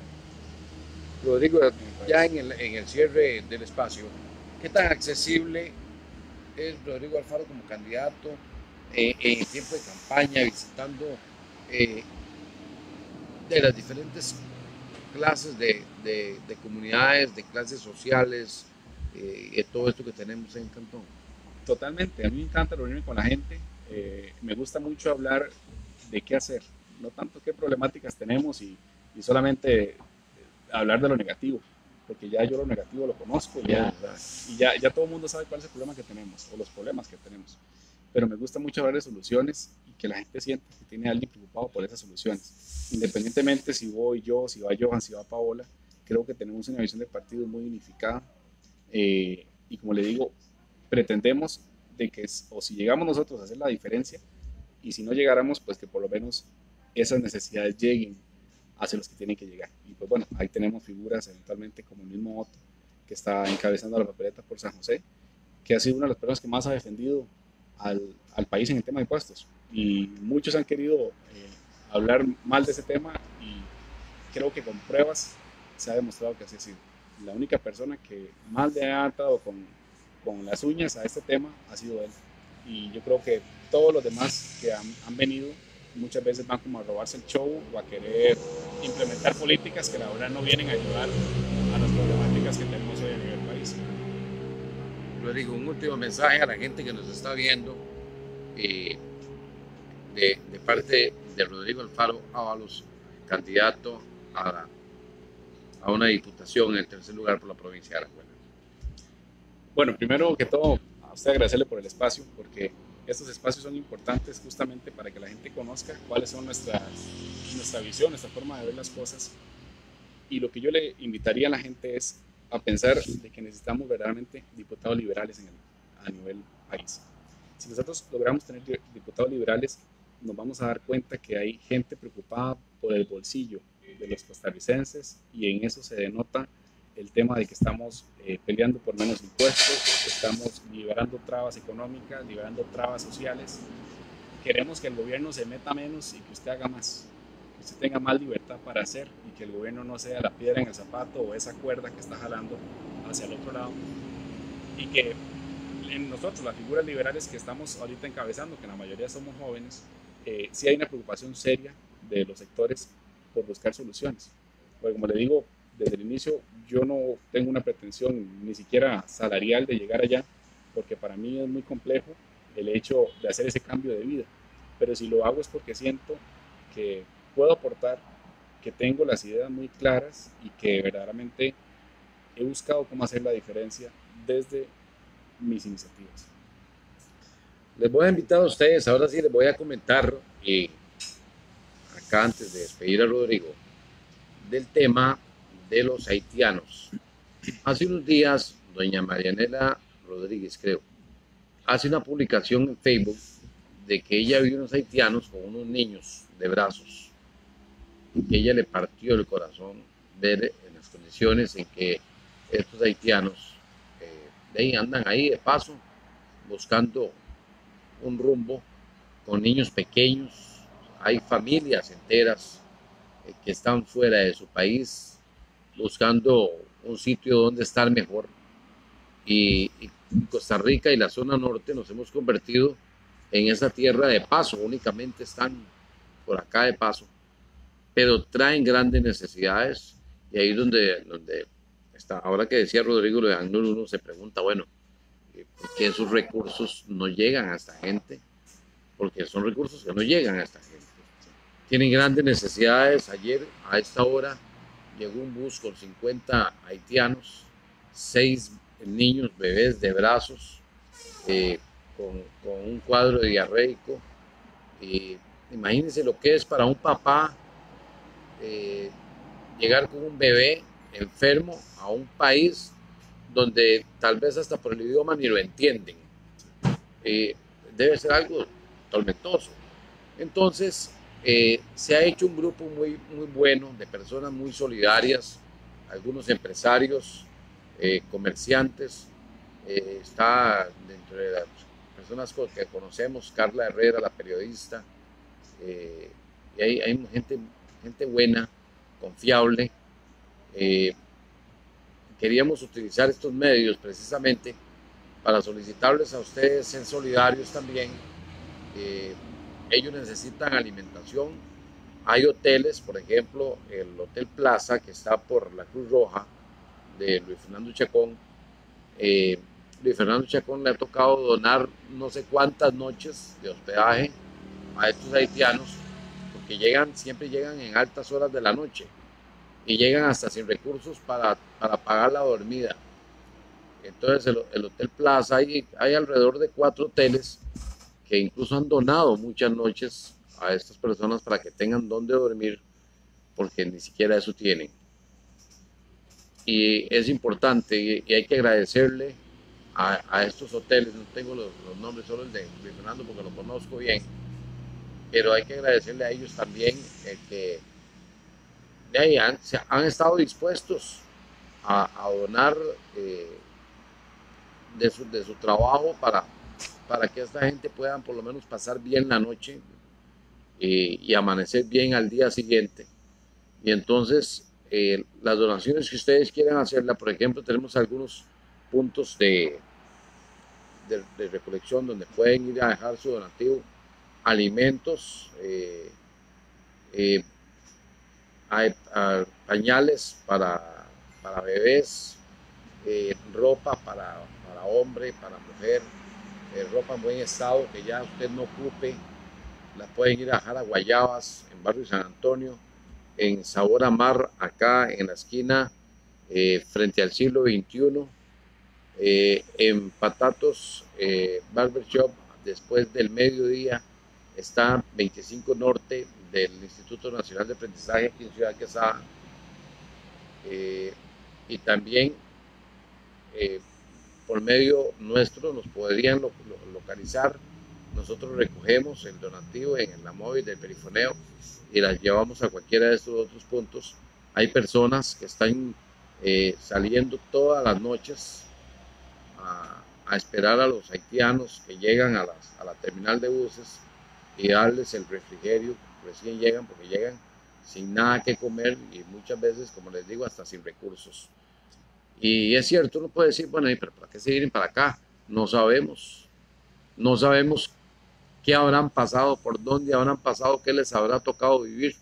Speaker 1: Rodrigo, ya en el cierre del espacio, ¿qué tan accesible es Rodrigo Alfaro como candidato en tiempo de campaña, visitando de las diferentes clases de comunidades, de clases sociales, y todo esto que tenemos en el Cantón?
Speaker 2: Totalmente, a mí me encanta reunirme con la gente, me gusta mucho hablar de qué hacer, no tanto qué problemáticas tenemos y solamente hablar de lo negativo, porque ya yo lo negativo lo conozco y ya todo el mundo sabe cuál es el problema que tenemos o los problemas que tenemos, pero me gusta mucho hablar de soluciones y que la gente sienta que tiene a alguien preocupado por esas soluciones, independientemente si voy yo, si va Johan, si va Paola. Creo que tenemos una visión de partido muy unificada, y como le digo, pretendemos de que, o si llegamos nosotros a hacer la diferencia, y si no llegáramos, pues que por lo menos esas necesidades lleguen hacia los que tienen que llegar. Y pues bueno, ahí tenemos figuras eventualmente como el mismo Otto, que está encabezando la papeleta por San José, que ha sido una de las personas que más ha defendido al país en el tema de impuestos. Y muchos han querido hablar mal de ese tema y creo que con pruebas se ha demostrado que así ha sido. La única persona que más le ha atado con las uñas a este tema ha sido él. Y yo creo que todos los demás que han venido muchas veces van como a robarse el show o a querer implementar políticas que la verdad no vienen a ayudar a las problemáticas que tenemos hoy a nivel país.
Speaker 1: Rodrigo, un último mensaje a la gente que nos está viendo, de parte de Rodrigo Alfaro Ábalos, candidato a una diputación en el tercer lugar por la provincia de Alajuela.
Speaker 2: Bueno, primero que todo, a usted agradecerle por el espacio, porque estos espacios son importantes justamente para que la gente conozca cuáles son nuestra visión, nuestra forma de ver las cosas. Y lo que yo le invitaría a la gente es a pensar de que necesitamos verdaderamente diputados liberales a nivel país. Si nosotros logramos tener diputados liberales, nos vamos a dar cuenta que hay gente preocupada por el bolsillo de los costarricenses, y en eso se denota el tema de que estamos peleando por menos impuestos, estamos liberando trabas económicas, liberando trabas sociales. Queremos que el gobierno se meta menos y que usted haga más, que usted tenga más libertad para hacer y que el gobierno no sea la piedra en el zapato o esa cuerda que está jalando hacia el otro lado. Y que en nosotros, las figuras liberales que estamos ahorita encabezando, que la mayoría somos jóvenes, sí hay una preocupación seria de los sectores por buscar soluciones. Porque como le digo, desde el inicio yo no tengo una pretensión ni siquiera salarial de llegar allá, porque para mí es muy complejo el hecho de hacer ese cambio de vida, pero si lo hago es porque siento que puedo aportar, que tengo las ideas muy claras y que verdaderamente he buscado cómo hacer la diferencia desde mis iniciativas.
Speaker 1: Les voy a invitar a ustedes, ahora sí les voy a comentar, acá antes de despedir a Rodrigo, del tema de los haitianos. Hace unos días, doña Marianela Rodríguez, creo, hace una publicación en Facebook de que ella vio unos haitianos con unos niños de brazos, y que ella le partió el corazón ver en las condiciones en que estos haitianos de ahí andan ahí de paso, buscando un rumbo, con niños pequeños. Hay familias enteras que están fuera de su país buscando un sitio donde estar mejor, y Costa Rica y la zona norte nos hemos convertido en esa tierra de paso, únicamente están por acá de paso, pero traen grandes necesidades Y ahí es donde está. Ahora que decía Rodrigo lo de ACNUR, uno se pregunta, bueno, ¿por qué esos recursos no llegan a esta gente? Porque son recursos que no llegan a esta gente. Tienen grandes necesidades. Ayer, a esta hora, llegó un bus con 50 haitianos, 6 niños, bebés de brazos, eh, con un cuadro diarreico. Imagínense lo que es para un papá eh, llegar con un bebé enfermo a un país donde tal vez hasta por el idioma ni lo entienden. Debe ser algo tormentoso. Entonces, se ha hecho un grupo muy, muy bueno de personas muy solidarias, algunos empresarios, comerciantes. Está dentro de las personas que conocemos, Carla Herrera, la periodista, y hay gente buena, confiable. Queríamos utilizar estos medios precisamente para solicitarles a ustedes ser solidarios también. Ellos necesitan alimentación. Hay hoteles, por ejemplo, el Hotel Plaza, que está por la Cruz Roja de Luis Fernando Chacón. Luis Fernando Chacón le ha tocado donar no sé cuántas noches de hospedaje a estos haitianos, porque siempre llegan en altas horas de la noche y llegan hasta sin recursos para pagar la dormida. Entonces el Hotel Plaza, hay alrededor de 4 hoteles que incluso han donado muchas noches a estas personas para que tengan donde dormir, porque ni siquiera eso tienen. Y es importante y hay que agradecerle a estos hoteles. No tengo los nombres, solo el de Luis Fernando porque lo conozco bien, pero hay que agradecerle a ellos también que de ahí han estado dispuestos a donar de su trabajo para que esta gente pueda por lo menos pasar bien la noche y amanecer bien al día siguiente. Y entonces las donaciones que ustedes quieran hacerla, por ejemplo, tenemos algunos puntos de recolección donde pueden ir a dejar su donativo, alimentos, hay pañales para bebés, ropa para hombre, para mujer, ropa en buen estado que ya usted no ocupe, la pueden ir a dejar a Guayabas, en Barrio San Antonio, en Sabor a Mar, acá en la esquina, frente al siglo XXI, en Patatos Barber Shop, después del mediodía, está 25 Norte del Instituto Nacional de Aprendizaje aquí en Ciudad Quesada. Y también por medio nuestro nos podrían localizar. Nosotros recogemos el donativo en la móvil del perifoneo y las llevamos a cualquiera de estos otros puntos. Hay personas que están saliendo todas las noches a esperar a los haitianos que llegan a la terminal de buses y darles el refrigerio. Recién llegan porque llegan sin nada que comer y muchas veces, como les digo, hasta sin recursos. Y es cierto, uno puede decir, bueno, pero ¿para qué se vienen para acá? No sabemos qué habrán pasado, por dónde habrán pasado, qué les habrá tocado vivir,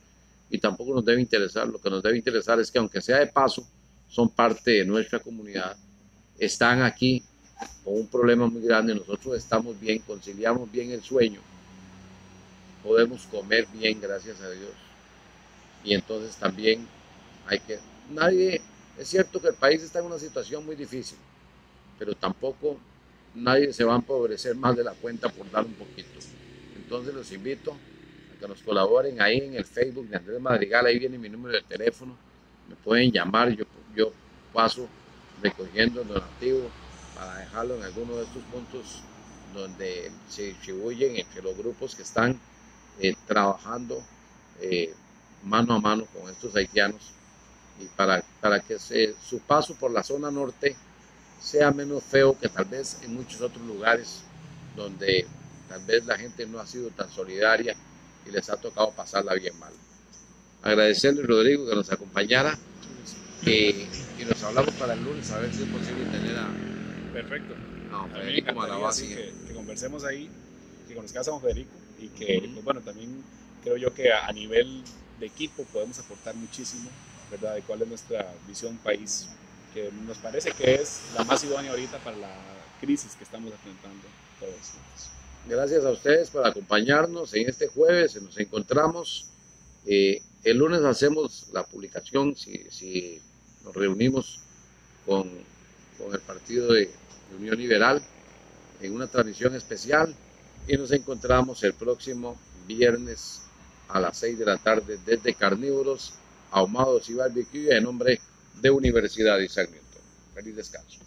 Speaker 1: y tampoco nos debe interesar. Lo que nos debe interesar es que, aunque sea de paso, son parte de nuestra comunidad, están aquí con un problema muy grande, nosotros estamos bien, conciliamos bien el sueño, podemos comer bien, gracias a Dios, y entonces también es cierto que el país está en una situación muy difícil, pero tampoco nadie se va a empobrecer más de la cuenta por dar un poquito. Entonces los invito a que nos colaboren ahí en el Facebook de Andrés Madrigal. Ahí viene mi número de teléfono, me pueden llamar, yo paso recogiendo el donativo para dejarlo en alguno de estos puntos donde se distribuyen entre los grupos que están trabajando mano a mano con estos haitianos, y para que su paso por la zona norte sea menos feo que tal vez en muchos otros lugares donde tal vez la gente no ha sido tan solidaria y les ha tocado pasarla bien mal. Agradecerle, Rodrigo, que nos acompañara, y nos hablamos para el lunes a ver si es posible tener
Speaker 2: Perfecto.
Speaker 1: a Federico Malabasi.
Speaker 2: Que conversemos ahí, que conozcas a don Federico y que, pues bueno, también creo yo que a nivel de equipo podemos aportar muchísimo ¿verdad? De cuál es nuestra visión país, que nos parece que es la más idónea ahorita para la crisis que estamos enfrentando todos juntos.
Speaker 1: Gracias a ustedes por acompañarnos en este jueves. Nos encontramos. El lunes hacemos la publicación si nos reunimos con el partido de Unión Liberal en una transmisión especial, y nos encontramos el próximo viernes a las 6 de la tarde desde Carnívoros, Ahumados y Barbecue en nombre de Universidad de Isaac Newton. Feliz descanso.